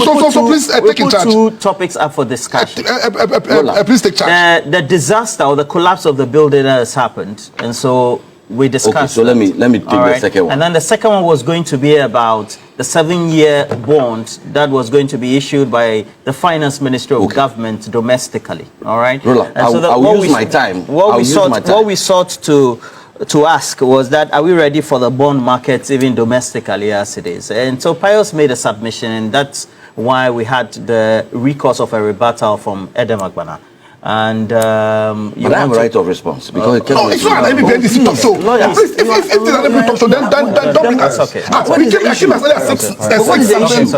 please take in charge. We put 2 topics up for discussion. Please take charge. The disaster or the collapse of the building has happened, and so we discussed. Okay, so let me take the second one. And then the second one was going to be about the 7-year bond that was going to be issued by the finance ministry of government domestically. All right. Roland, I'll use my time. What we sought to ask was that, are we ready for the bond market even domestically as it is? And so Pius made a submission, and that's why we had the recourse of a rebuttal from Edem Agbana. and but I have a right of response because no, it's not an NPP talk show. Please, if it's an NPP talk show, then don't bring us. Okay. We came as early as 6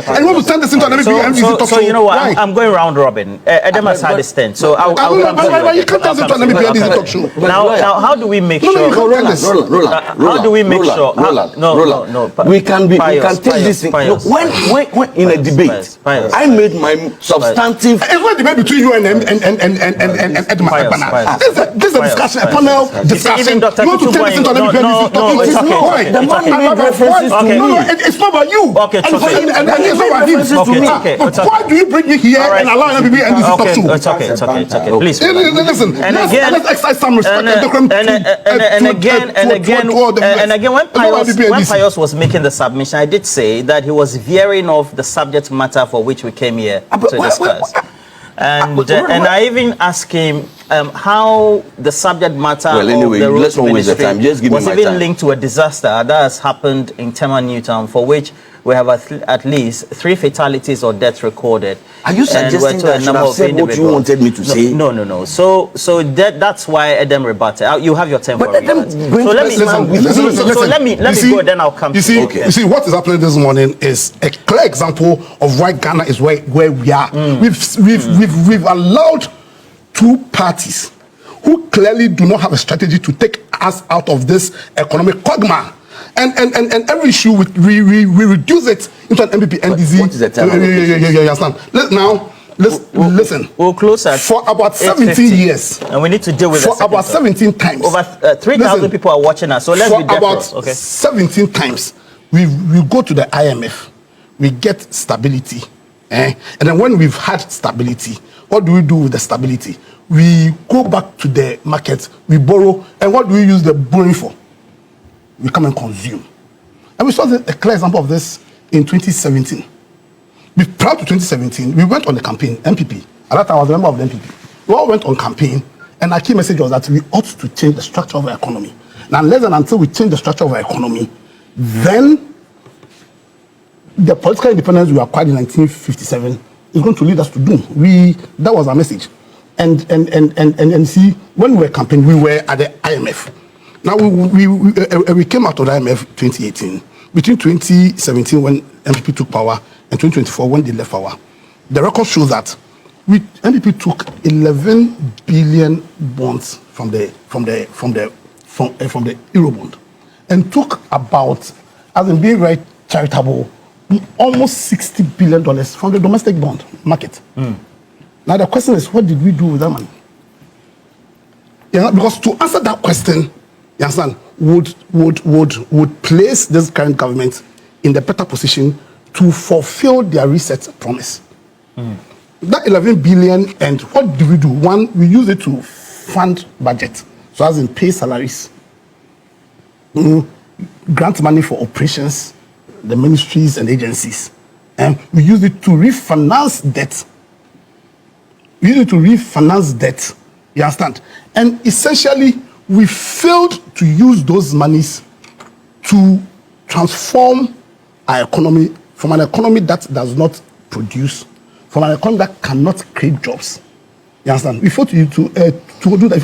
and you want to turn this into an NPP talk show. So you know what? I'm going round robin. Edem has had his stand, so I'll come to you can't turn this into an NPP talk show. Now, how do we make sure? Roland, how do we make sure? No. We can take this thing. When in a debate, I made my substantive. It's not a debate between you and Edem Agbana. This is a discussion, a panel discussion. You want to turn this into an NPP talk show? Why? The man made references to me. No, it's not about you. Okay, and it's not about him. But why do you bring me here and allow NPP and this talk show? It's okay. Please. Listen, let's exercise some respect and again, when Pius was making the submission, I did say that he was veering off the subject matter for which we came here to discuss. And I even asked him how the subject matter of the road ministry was even linked to a disaster that has happened in Tema Newtown, for which we have at least 3 fatalities or deaths recorded. Are you suggesting that I should have said what you wanted me to say? No. So that's why Edem rebutted. You have your time for me. So let me go, then I'll come. You see, what is happening this morning is a clear example of why Ghana is where we are. We've allowed 2 parties who clearly do not have a strategy to take us out of this economic quagmire. And every issue we reduce it into an NPP NDZ. What is the time? Listen. We'll close at for about 17 years, and we need to deal with for about 17 times. Over 3,000 people are watching us. So let's be deferous. Okay. 17 times, we go to the IMF, we get stability, and then when we've had stability, what do we do with the stability? We go back to the market, we borrow, and what do we use the borrowing for? We come and consume. And we saw a clear example of this in 2017. Prior to 2017, we went on the campaign, NPP. At that time, I was a member of the NPP. We all went on campaign, and our key message was that we ought to change the structure of our economy. Now, unless and until we change the structure of our economy, then the political independence we acquired in 1957 is going to lead us to doom. That was our message. And see, when we were campaigning, we were at the IMF. Now, we came out of the IMF 2018. Between 2017, when NPP took power, and 2024, when they left power, the record shows that NPP took 11 billion bonds from the Eurobond, and took about, as in being very charitable, almost $60 billion from the domestic bond market. Now the question is, what did we do with that money? Because to answer that question, you understand, would place this current government in the better position to fulfill their reset promise. That 11 billion, and what do we do? One, we use it to fund budget, so as in pay salaries, grant money for operations, the ministries and agencies, and we use it to refinance debt. You understand? And essentially, we failed to use those monies to transform our economy from an economy that does not produce, from an economy that cannot create jobs. You understand? We failed to do that.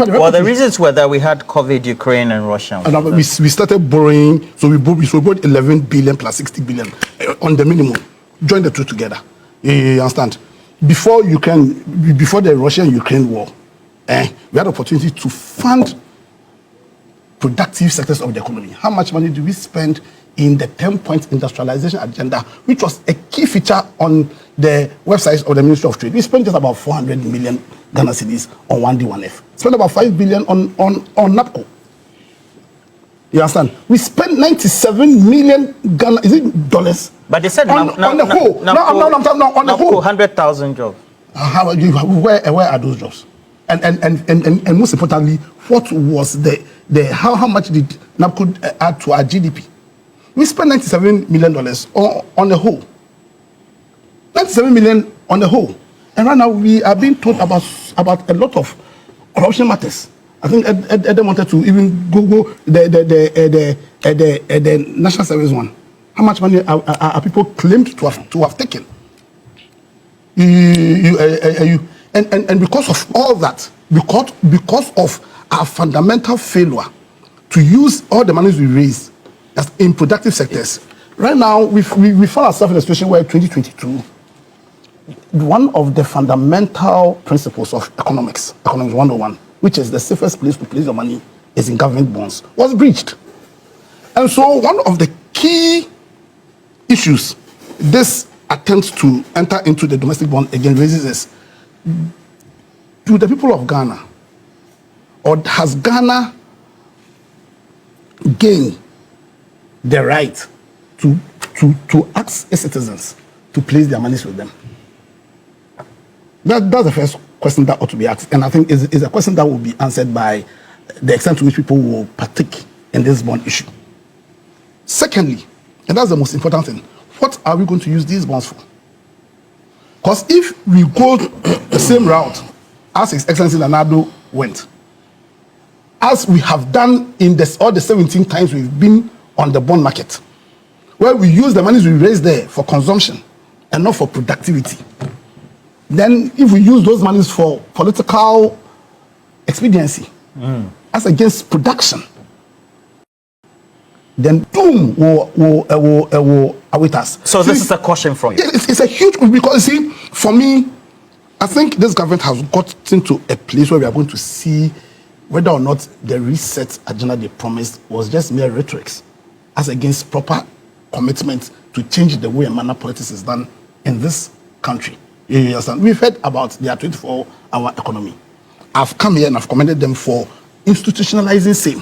Well, the reasons were that we had COVID, Ukraine, and Russia. And we started borrowing, so we borrowed 11 billion plus 60 billion on the minimum. Join the two together. You understand? Before the Russian-Ukraine war, we had the opportunity to fund productive sectors of the economy. How much money do we spend in the 10-point industrialization agenda, which was a key feature on the website of the Ministry of Trade? We spent just about 400 million Ghana cedis on 1D1F. Spent about 5 billion on NAPCO. You understand? We spent 97 million Ghana, is it dollars? But they said on the whole. On the whole. 100,000 jobs. Where are those jobs? And most importantly, what was how much did NAPCO add to our GDP? We spent $97 million on the whole. 97 million on the whole. And right now we are being told about a lot of corruption matters. I think Edem wanted to even go the national service one. How much money are people claimed to have taken? And because of all that, because of our fundamental failure to use all the monies we raise as in productive sectors, right now we found ourselves in a situation where 2022, one of the fundamental principles of economics 101, which is the safest place to place your money is in government bonds, was breached. And so one of the key issues this attempt to enter into the domestic bond again raises is, do the people of Ghana, or has Ghana gained the right to ask its citizens to place their monies with them? That's the first question that ought to be asked, and I think is a question that will be answered by the extent to which people will partake in this bond issue. Secondly, and that's the most important thing, what are we going to use these bonds for? Because if we go the same route as His Excellency Nanado went, as we have done in all the 17 times we've been on the bond market, where we use the monies we raise there for consumption and not for productivity, then if we use those monies for political expediency as against production, then doom will await us. So this is a caution from you. It's a huge, because see, for me, I think this government has gotten to a place where we are going to see whether or not the reset agenda they promised was just mere rhetoric as against proper commitment to change the way and manner politics is done in this country. You understand? We've heard about their 24-hour economy. I've come here and I've commended them for institutionalizing same.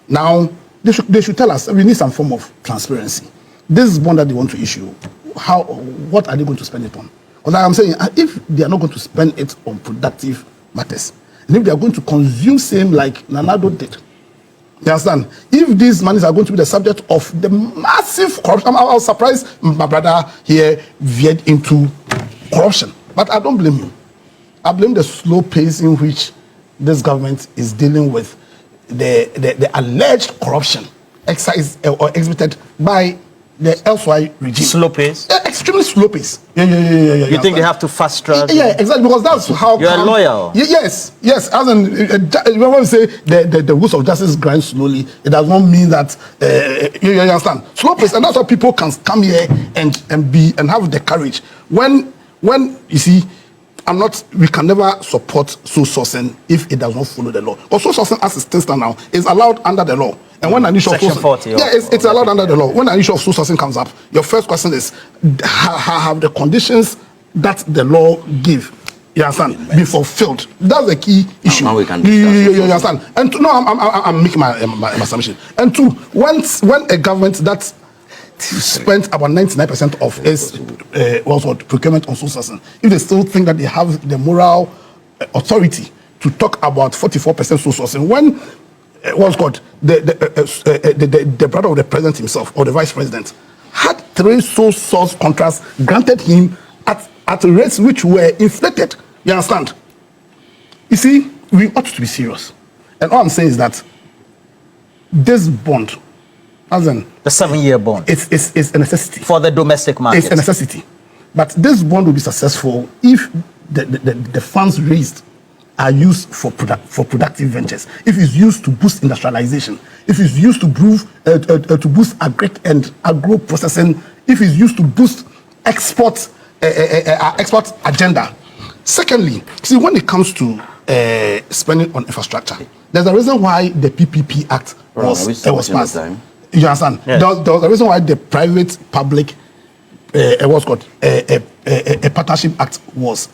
Now, they should tell us, we need some form of transparency. This bond that they want to issue, what are they going to spend it on? Because I'm saying, if they are not going to spend it on productive matters, and if they are going to consume same like Nanado did, you understand? If these monies are going to be the subject of the massive corruption, I was surprised my brother here veered into corruption. But I don't blame him. I blame the slow pace in which this government is dealing with the alleged corruption exhibited by the elsewhere regime. Slow pace? Yeah, extremely slow pace. Yeah. You think they have to fast track? Yeah, exactly, because that's how... You're a lawyer. Yes. As in, when we say the rules of justice grind slowly, it does not mean that, you understand? Slow pace, and that's why people can come here and have the courage. When you see, we can never support sole sourcing if it does not follow the law. Because sole sourcing, as it stands now, is allowed under the law. And when an issue Section of 40 it's allowed under the law. When an issue of sole sourcing comes up, your first question is, have the conditions that the law give, you understand, be fulfilled? That's the key issue. Now we can you understand? And I'm making my submission. And two, when a government that spent about 99% of its procurement on sole sourcing, if they still think that they have the moral authority to talk about 44% sole sourcing, when the brother of the president himself or the vice president had 3 sole source contracts granted him at rates which were inflated. You understand? You see, we ought to be serious. And all I'm saying is that this bond, as in the 7-year bond, it's a necessity for the domestic market. It's a necessity, but this bond will be successful if the funds raised are used for productive ventures. If it's used to boost industrialization, if it's used to boost agri and agro processing, if it's used to boost export agenda. Secondly, see, when it comes to spending on infrastructure, there's a reason why the PPP Act was passed. You understand? Yes. There was a reason why the private-public a partnership act was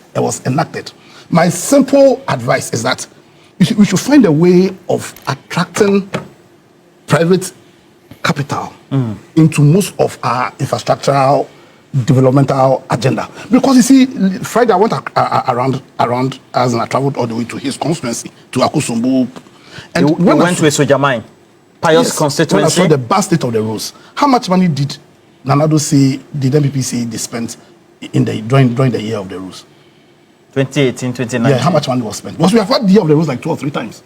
enacted. My simple advice is that we should find a way of attracting private capital into most of our infrastructural developmental agenda. Because you see, Friday I went around as I traveled all the way to his constituency, to Akusumbu. And when went to Sojamai, Pius constituency. When I saw the bad state of the roads, how much money did Nanado say, did NPP say they spent during the year of the roads? 2018, 2019. Yeah, how much money was spent? Because we have had the year of the roads like 2 or 3 times.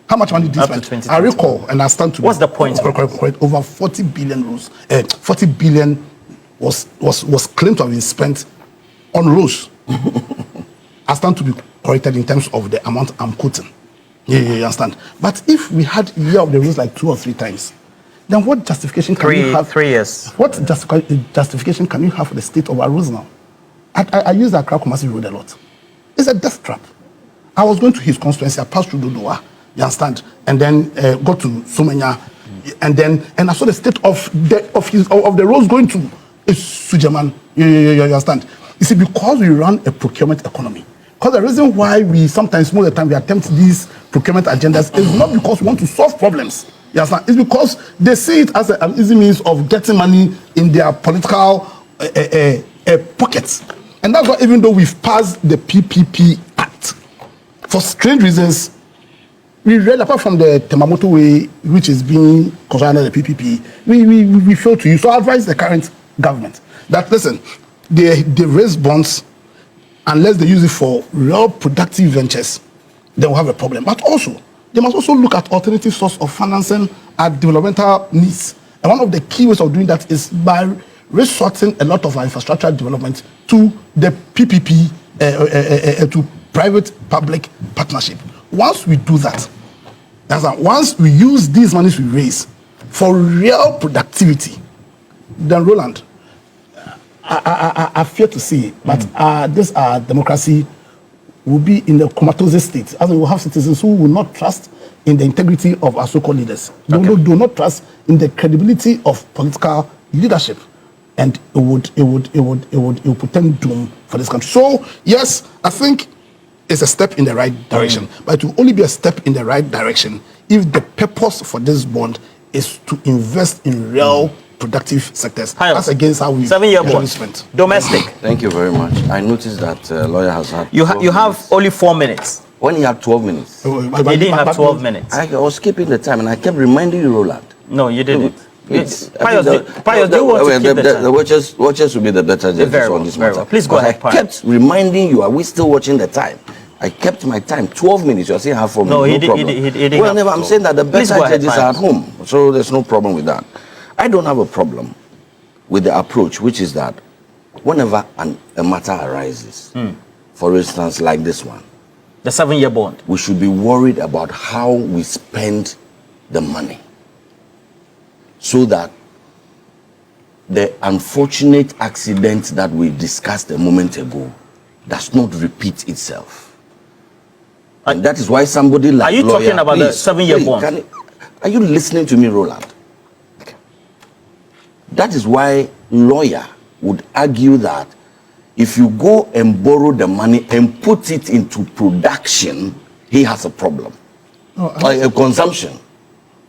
How much money did they spend? I recall, and I stand to... What's the point? Correct. Over 40 billion roads. 40 billion was claimed to have been spent on roads. I stand to be corrected in terms of the amount I'm quoting. Yeah, you understand? But if we had year of the rules like 2 or 3 times, then what justification can you have? 3 years. What justification can you have for the state of our rules now? I use that Accra Kumasi road a lot. It's a death trap. I was going to his constituency, I passed through Dodoa, you understand, and then got to Sumenya, and I saw the state of the roads going to Sujaman. You understand? You see, because we run a procurement economy, because the reason why we sometimes, most of the time, we attempt these procurement agendas is not because we want to solve problems. You understand? It's because they see it as an easy means of getting money in their political pockets. And that's why, even though we've passed the PPP Act, for strange reasons, we read, apart from the Temamoto way, which is being considered under the PPP, we failed to use. So I advise the current government that, listen, they raise bonds, unless they use it for real productive ventures, they will have a problem. But also, they must also look at alternative source of financing at developmental needs. And one of the key ways of doing that is by resorting a lot of our infrastructure development to the PPP, to private-public partnership. Once we do that, once we use these monies we raise for real productivity, then Roland, I fear to see it, but this democracy will be in a comatose state. As we will have citizens who will not trust in the integrity of our so-called leaders. They do not trust in the credibility of political leadership, and it would portend doom for this country. So yes, I think it's a step in the right direction, but it will only be a step in the right direction if the purpose for this bond is to invest in real productive sectors. That's against how we 7-year bond spent. Domestic. Thank you very much. I noticed that lawyer has had. You have only 4 minutes. When he had 12 minutes. He didn't have 12 minutes. I was keeping the time, and I kept reminding you, Roland. No, you didn't. Pius, do you want to keep the watchers will be the better judges on this matter. Well. Please go ahead, I kept reminding you, are we still watching the time? I kept my time, 12 minutes. You're saying half 4 minutes, no problem. He didn't well, never, I'm saying that the better judges are at home, so there's no problem with that. I don't have a problem with the approach, which is that whenever a matter arises, for instance, like this one, the 7-year bond, we should be worried about how we spend the money, so that the unfortunate accident that we discussed a moment ago does not repeat itself. And that is why somebody like Are you lawyer, talking about please, the 7-year bond? Are you listening to me, Roland? Okay. That is why lawyer would argue that if you go and borrow the money and put it into production, he has a problem. A consumption.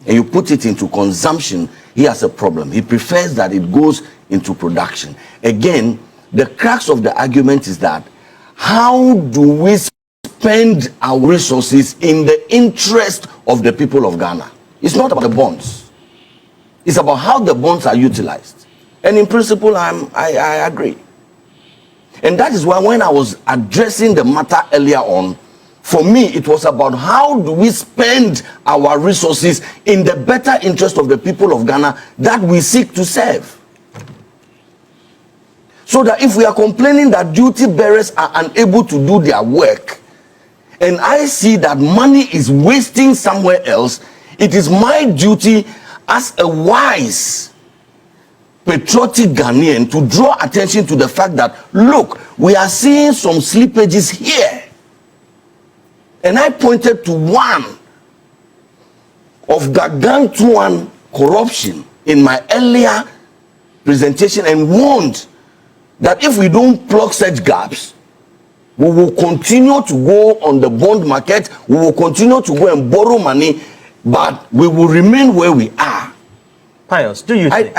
And you put it into consumption, he has a problem. He prefers that it goes into production. Again, the crux of the argument is that how do we spend our resources in the interest of the people of Ghana? It's not about the bonds. It's about how the bonds are utilized. And in principle, I agree. And that is why when I was addressing the matter earlier on, for me, it was about how do we spend our resources in the better interest of the people of Ghana that we seek to serve. So that if we are complaining that duty bearers are unable to do their work, and I see that money is wasting somewhere else, it is my duty as a wise, patriotic Ghanaian to draw attention to the fact that, look, we are seeing some slippages here. And I pointed to one of gargantuan corruption in my earlier presentation and warned that if we don't plug such gaps, we will continue to go on the bond market, we will continue to go and borrow money, but we will remain where we are. Pius, do you think?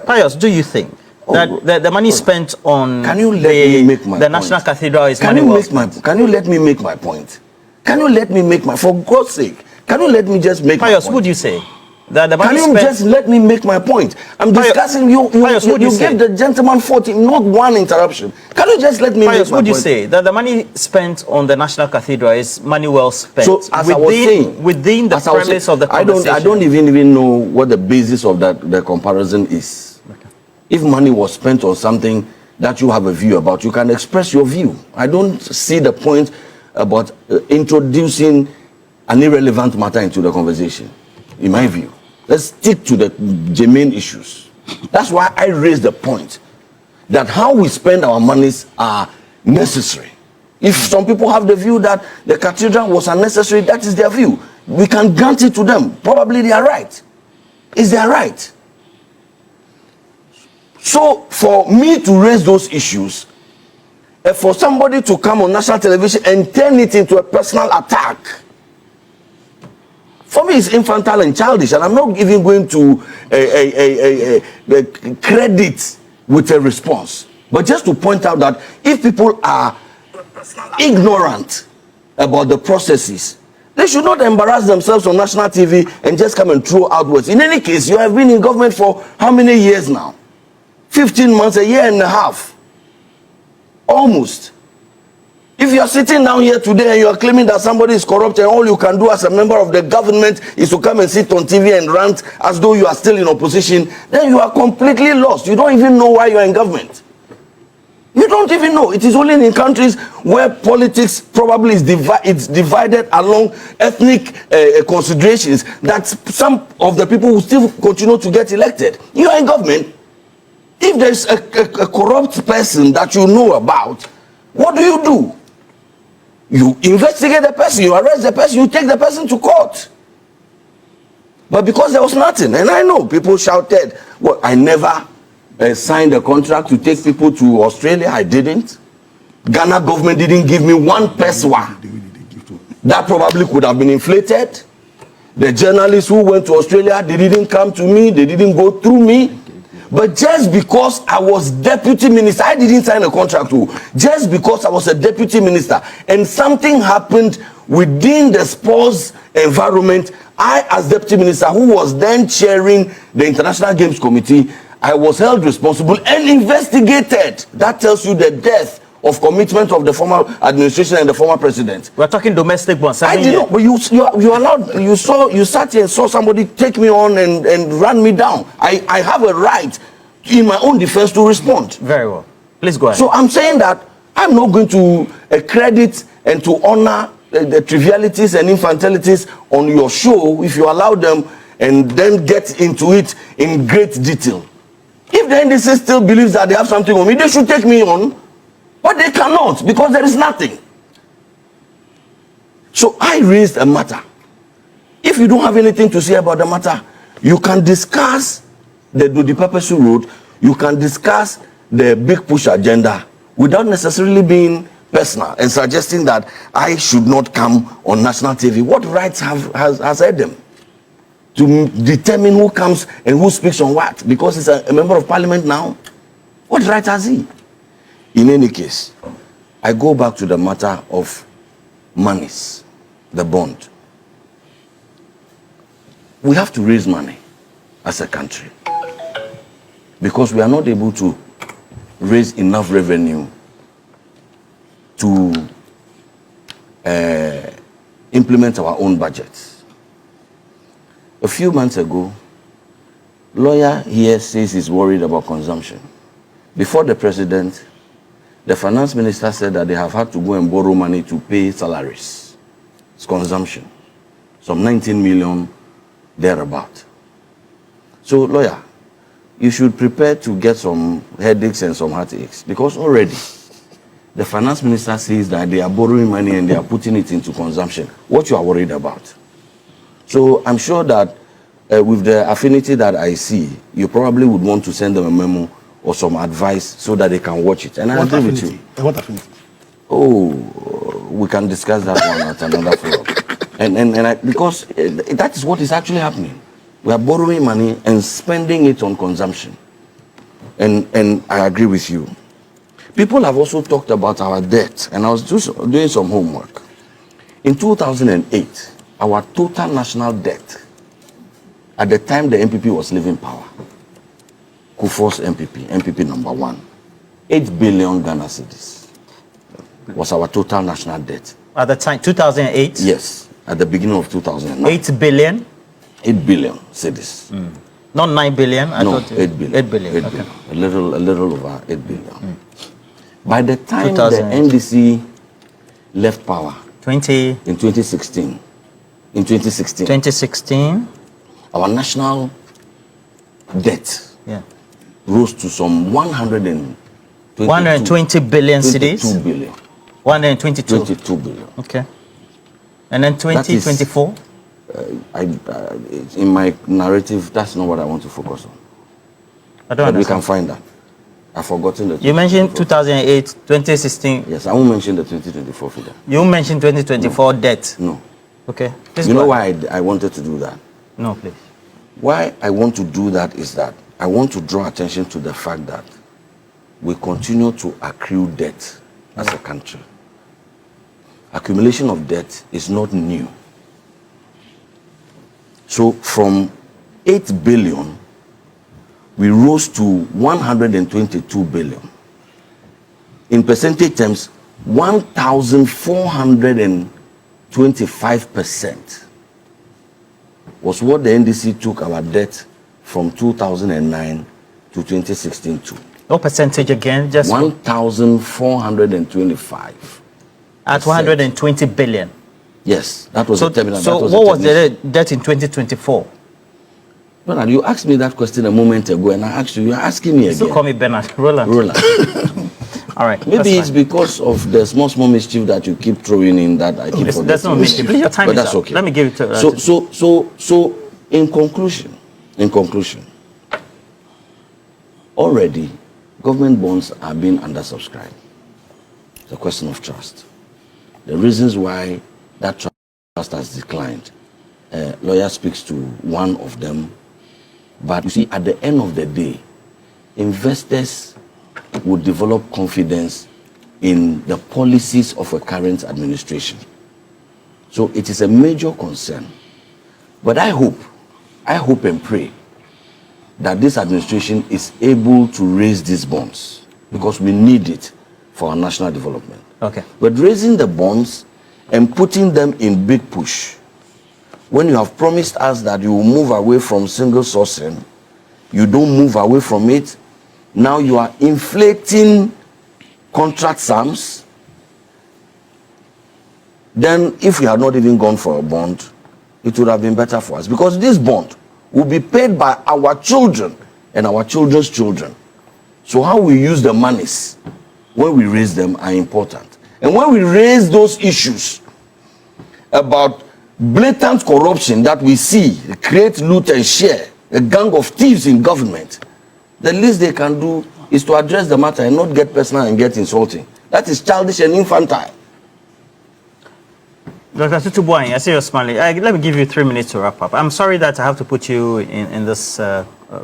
Pius, do you think that the money spent on the National Cathedral is money well spent? Can you let me make my point? Can you let me make my, for God's sake, can you let me just make Pius, my point? would you say that the money can you just let me make my point? I'm discussing, you give the gentleman 40, not one interruption. Can you just let me make my point? Would you say that the money spent on the National Cathedral is money well spent? So, as I was saying, within the premise of the conversation. I don't even know what the basis of the comparison is. Okay. If money was spent on something that you have a view about, you can express your view. I don't see the point about introducing an irrelevant matter into the conversation, in my view. Let's stick to the germane issues. That's why I raised the point that how we spend our monies are necessary. If some people have the view that the cathedral was unnecessary, that is their view. We can grant it to them. Probably they are right. It's their right. So for me to raise those issues, for somebody to come on national television and turn it into a personal attack, for me it's infantile and childish, and I'm not even going to credit with a response. But just to point out that if people are ignorant about the processes, they should not embarrass themselves on national TV and just come and throw out words. In any case, you have been in government for how many years now? 15 months, a year and a half. Almost. If you are sitting down here today and you are claiming that somebody is corrupt and all you can do as a member of the government is to come and sit on TV and rant as though you are still in opposition, then you are completely lost. You don't even know why you are in government. You don't even know. It is only in countries where politics probably is divided along ethnic considerations that some of the people will still continue to get elected. You are in government. If there's a corrupt person that you know about, what do? You investigate the person, you arrest the person, you take the person to court. But because there was nothing, and I know people shouted, well, I never signed a contract to take people to Australia. I didn't. Ghana government didn't give me one peswa. That probably could have been inflated. The journalists who went to Australia, they didn't come to me, they didn't go through me. But just because I was deputy minister, I didn't sign a contract too. Just because I was a deputy minister and something happened within the sports environment, I as deputy minister, who was then chairing the International Games Committee, I was held responsible and investigated. That tells you the depth of commitment of the former administration and the former president. We're talking domestic bonds. I did not, but you allowed, you sat here and saw somebody take me on and run me down. I have a right in my own defense to respond. Very well. Please go ahead. So I'm saying that I'm not going to credit and to honor the trivialities and infantilities on your show if you allow them and then get into it in great detail. If the NDC still believes that they have something on me, they should take me on. But they cannot, because there is nothing. So I raised a matter. If you don't have anything to say about the matter, you can discuss the Dodi-Pepesu Road, you can discuss the big push agenda without necessarily being personal and suggesting that I should not come on national TV. What rights has Edem to determine who comes and who speaks on what? Because he's a member of parliament now. What right has he? In any case, I go back to the matter of monies, the bond. We have to raise money as a country because we are not able to raise enough revenue to implement our own budgets. A few months ago, lawyer here says he's worried about consumption. Before the president, the finance minister said that they have had to go and borrow money to pay salaries. It's consumption. Some 19 million thereabout. So, lawyer, you should prepare to get some headaches and some heartaches because already the finance minister says that they are borrowing money and they are putting it into consumption. What you are worried about? So I'm sure that with the affinity that I see, you probably would want to send them a memo or some advice so that they can watch it. And I agree with you. What affinity? Oh, we can discuss that one at another forum. Because that is what is actually happening. We are borrowing money and spending it on consumption. And I agree with you. People have also talked about our debt, and I was doing some homework. In 2008, our total national debt, at the time the NPP was leaving power, Kufuor's NPP number 1, 8 billion Ghana cedis was our total national debt. At the time, 2008? Yes, at the beginning of 2009. 8 billion? 8 billion cedis. Not 9 billion? No, 8 billion. 8 billion. 8 billion. A little over 8 billion. By the time the NDC left power in 2016, our national debt rose to some 120 billion cedis. 22 billion. 122 billion. Okay. And then 2024? In my narrative, that's not what I want to focus on. I don't understand. We can find that. I've forgotten the. You mentioned 2008, 2016. Yes, I won't mention the 2024 figure. You mentioned 2024 debt. No. Okay. You know why I wanted to do that? No, please. Why I want to do that is that I want to draw attention to the fact that we continue to accrue debt as a country. Accumulation of debt is not new. So from 8 billion, we rose to 122 billion. In percentage terms, 1,425% was what the NDC took our debt from 2009 to 2016 to. What percentage again? Just 1,425. At 120 billion. Yes, that was the terminal. So what was the debt in 2024? Bernard, you asked me that question a moment ago, and I asked you. You're asking me again. So call me Bernard. Roland. All right. Maybe it's because of the small mischief that you keep throwing in that I keep forgetting. That's not mischief. Your time but is that's up. okay. Let me give it to So in conclusion, already government bonds are being undersubscribed. It's a question of trust. The reasons why that trust has declined, lawyer speaks to one of them. But you see, at the end of the day, investors would develop confidence in the policies of a current administration. So it is a major concern. But I hope and pray that this administration is able to raise these bonds because we need it for our national development. Okay. But raising the bonds and putting them in big push, when you have promised us that you will move away from single sourcing, you don't move away from it. Now you are inflating contract sums. Then if we had not even gone for a bond, it would have been better for us because this bond will be paid by our children and our children's children. So how we use the monies when we raise them are important. And when we raise those issues about blatant corruption that we see, create, loot and share, a gang of thieves in government, the least they can do is to address the matter and not get personal and get insulting. That is childish and infantile. Dr. Tutubuan, I see you're smiling. Let me give you 3 minutes to wrap up. I'm sorry that I have to put you in this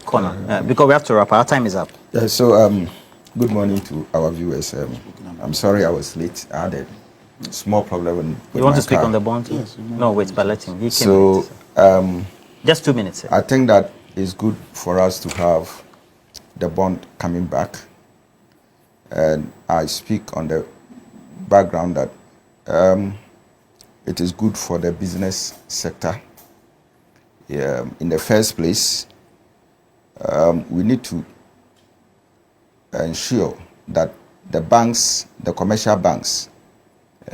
corner because we have to wrap up. Our time is up. Yeah, so good morning to our viewers. I'm sorry I was late. I had a small problem with you want my to speak car. on the bond? Yes. No, wait, but let him. So just 2 minutes. Sir. I think that it's good for us to have the bond coming back. And I speak on the background that it is good for the business sector. In the first place, we need to ensure that the banks, the commercial banks,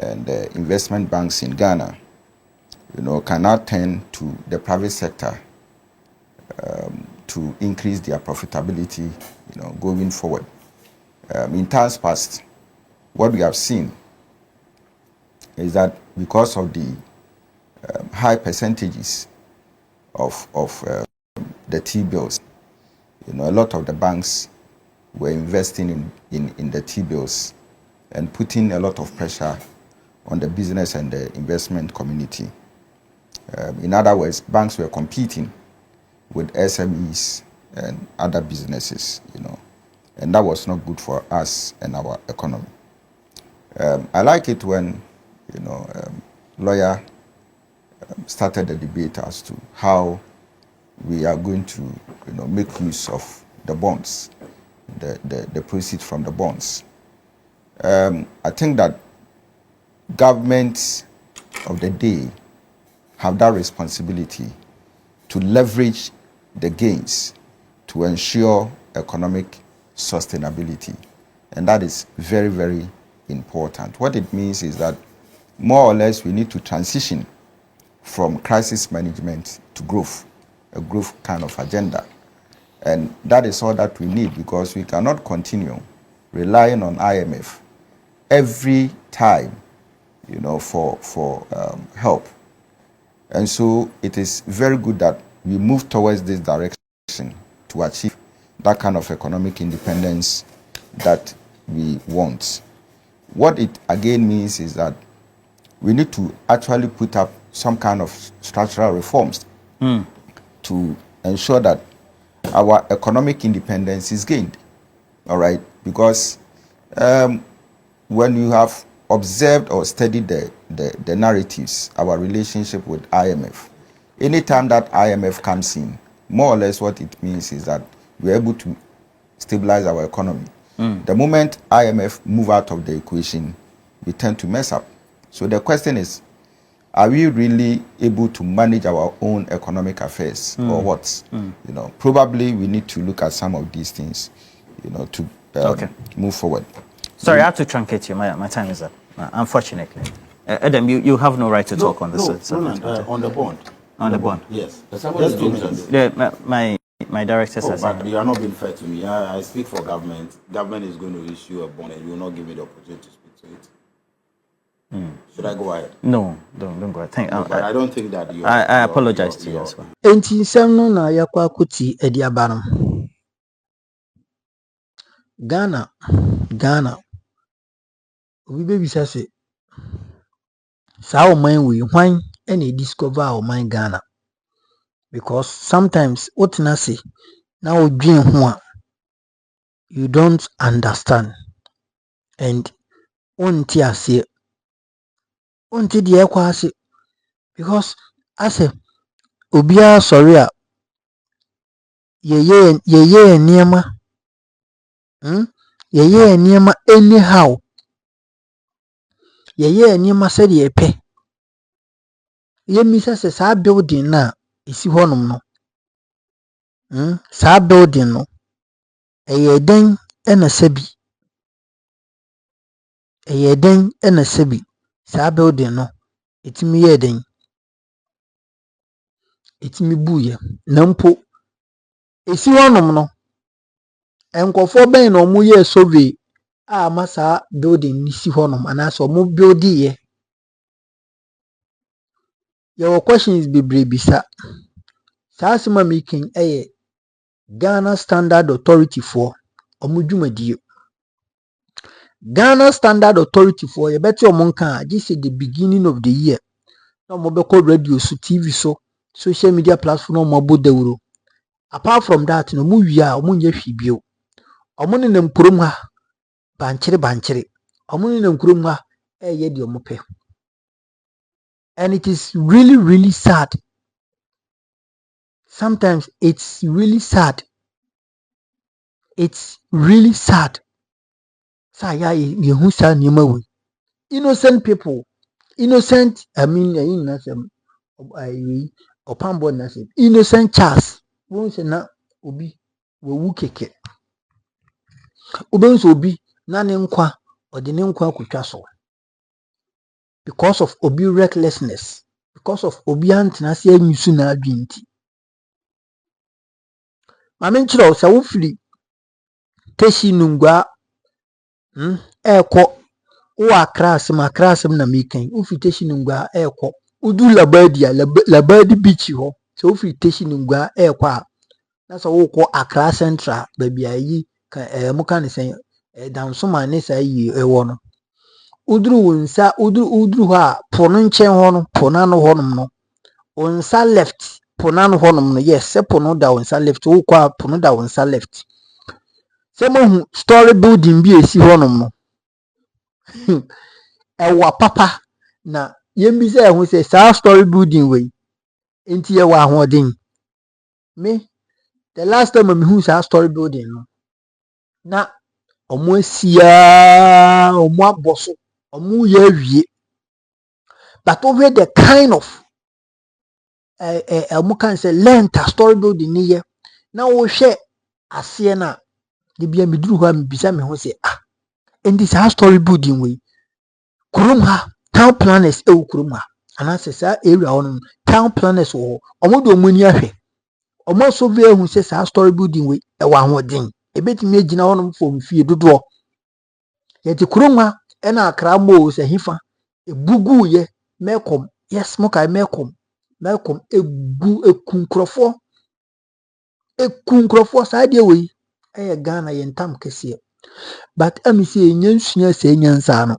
and the investment banks in Ghana, cannot turn to the private sector to increase their profitability, going forward. In times past, what we have seen is that because of the high percentages of the T-bills, a lot of the banks were investing in the T-bills and putting a lot of pressure on the business and the investment community. In other words, banks were competing with SMEs and other businesses, and that was not good for us and our economy. I like it when, lawyer started the debate as to how we are going to, make use of the bonds, the proceeds from the bonds. I think that governments of the day have that responsibility to leverage the gains to ensure economic sustainability And that is very, very important. What it means is that more or less we need to transition from crisis management to growth, a growth kind of agenda. And that is all that we need, because we cannot continue relying on IMF every time, you know, for help. And so it is very good that we move towards this direction to achieve that kind of economic independence that we want. What it again means is that we need to actually put up some kind of structural reforms to ensure that our economic independence is gained. All right, because when you have observed or studied the narratives, our relationship with IMF, anytime that IMF comes in, more or less what it means is that we're able to stabilize our economy. The moment IMF move out of the equation, we tend to mess up. So the question is, are we really able to manage our own economic affairs or what? You know, probably we need to look at some of these things, you know, to move forward. Sorry, I have to truncate you. My time is up, unfortunately. Edem, you have no right to talk on this. On the bond. On the bond. Yes. My director says. But you are not being fair to me. I speak for government. Government is going to issue a bond, and you will not give me the opportunity to speak to it. Should I go ahead? No, don't go ahead. But I don't think that you. I apologize to you as well. Enti semno na yakwa akuti edi abanom. Ghana. We baby say sa o man we hwan and e discover our man Ghana. Because sometimes what na say now dream ho you don't understand, and unti ase unti de ekwa ase, because ase obia sorry a ye niema ye niema anyhow, ye niema said ye pe ye misa se sa building na isi honum no sa building no eye den ena sabi sa building no etimi ye den etimi buye na mpo esi honum no enkofo ben no mu ye survey a masa building ni si honum anaso mu building ye your questions be brebisa sa asema making Ghana Standard Authority for omudwumadie. Ghana Standard Authority for ye beti omonka this is the beginning of the year. No mo be call radio so TV so social media platform mo bodawuro. Apart from that no mu wi a omunye hwibio. Omune nam kurom ha banchire. Omune nam kurom ha ye de omope. And it is really, really sad. Sometimes it's really sad. It's really sad. Saya yehu sa nima we. Innocent people. Innocent, I mean, innocent Charles. Won se na obi wewu keke. Obenso obi na ne nkwa ode ne nkwa akotwa so. Because of obi recklessness. Because of obi antena se anyusu na adwinti. Mame nchiro se wo firi teshi nungwa eko wo akrasem na mekan wo firi teshi nungwa eko udu labadi beach ho se wo firi teshi nungwa eko a na so wo ko Accra Central baby ayi ka muka ne sen dansoma ne sa yi ewo no uduru wonsa uduru ha pono nchen ho no pona no ho no onsa left pona no ho no yes se pono da onsa left wo kwa pono da onsa left se mo story building bi esi ho no ewa papa na yembi se ho se sa story building we enti ewa ahoden me the last time me hu sa story building no na omo asia omo aboso omo ye awie, but over the kind of omo kan say lenta story building ni ye na wo hwe ase na de bia meduru ho am bisa me ho say in this story building way kurom ha town planners e kurom ha anase sa area on town planners wo omodo omuni ahwe omo so ve hu se sa story building way e wa hoden e betimi agina honom fo fie dodo ye ti kurom ha e na akra mo se hifa e bugu ye mekom yes mo kai mekom egu ekunkrofo sa de we e Ghana ye ntam kese but ami se nyansua se nyansa no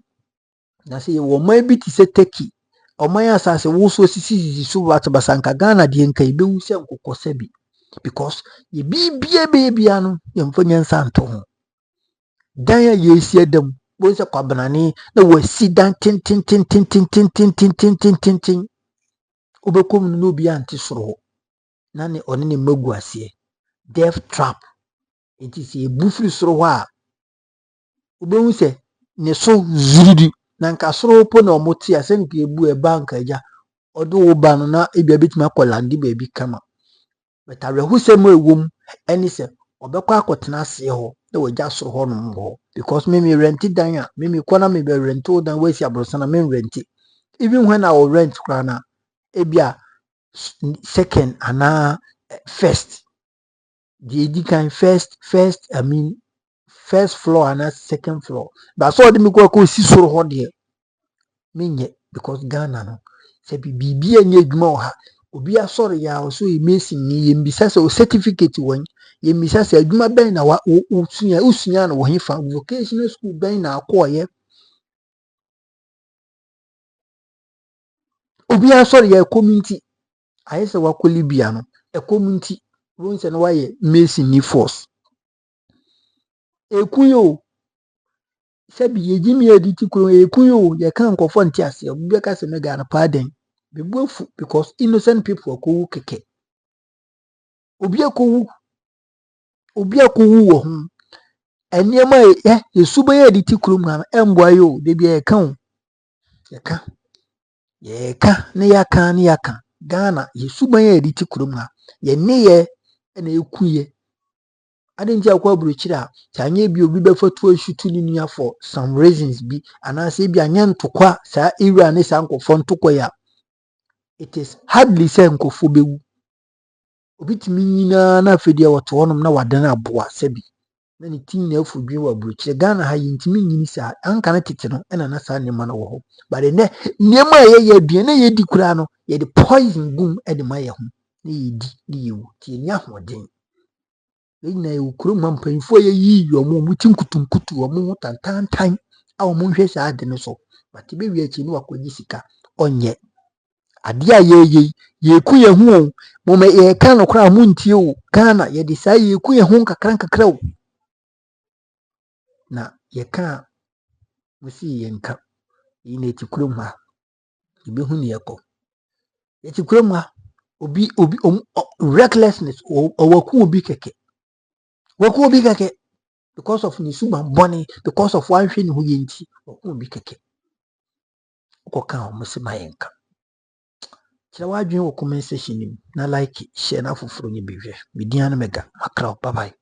na se wo man bi ti se teki o man asase wo so sisi so wat basanka Ghana de nka ibewu se nkokose bi because ye bibia no ye mfa nyansa nto ho dan ya ye si adam bo se kwabanane na wasi dan tin obekom no bi anti soro na ne one ne magu ase death trap it is a bufri soro ha obehu se ne so zurudi na nka soro po na omoti ase nke ebu e bank aja odo wo ba no na ebia betima akolandi ba bi kama but arehu se mo ewom eni se obekwa akotena ase ho na waja soro ho no ho because me rent dan a me kwana me be rent o dan wasi abrosana me rent even when I will rent krana ebia second and first the kind first I mean first floor and second floor but so de me ko si soro ho de menye because Ghana no se bibia nye adwuma ha obi asori ya so emesi ni yembisa se o certificate won yembisa se adwuma ben na wa usunya na wo hifa vocational school ben na akoye obi asori ya community ayese wa kolibia no e community won se na wa ye mesi ni force ekuyo sebi yejimi editi kuro ekuyo ye kan nkofo nti ase obi ka se me Ghana pardon be bofu because innocent people ko keke obi akowu wo ho eniema yesuba ye editi kuro mu na emboa yo de bia ye ka ne yaka Ghana yesuba ye editi kuro mu na ye ne ye na ekuye adenji akwa buruchira tanye bi obi befatu ashutu ni nua for some reasons bi anase bi anya ntokwa sa area ne sa nkofo ntokwa ya it is hardly say nkofo bewu obi timi nyina na afedi a woto honom na wadan aboa sabi na ni tin na afudwi wa buruchira Ghana ha yintimi nyini sa anka na tete no ena na sa nema na wo ho but ne nema ye aduane ye di kura no ye de poison gum e de ma ye ho na ye di ni yewu ti ni ahoden na ye kurom mpanfo ye yi yomo mutim kutumkutu omo tantantan a omo hwe sa ade ne so but be wi achi ni wakogi sika onye ade a ye ku ye hu mo me ye ka no kra mu ntie o Ghana ye de sa ye ku ye hu kakra o na ye ka musi ye nka yi na ti kurom ha ibe hu ne yeko ye ti kurom ha obi recklessness o waku obi keke because of ni suba money because of one hwe ni hu ye nti waku obi keke ko kan musi mayenka kira wadwen wo comment section nim na like share na foforo nye behwe median mega makra bye bye.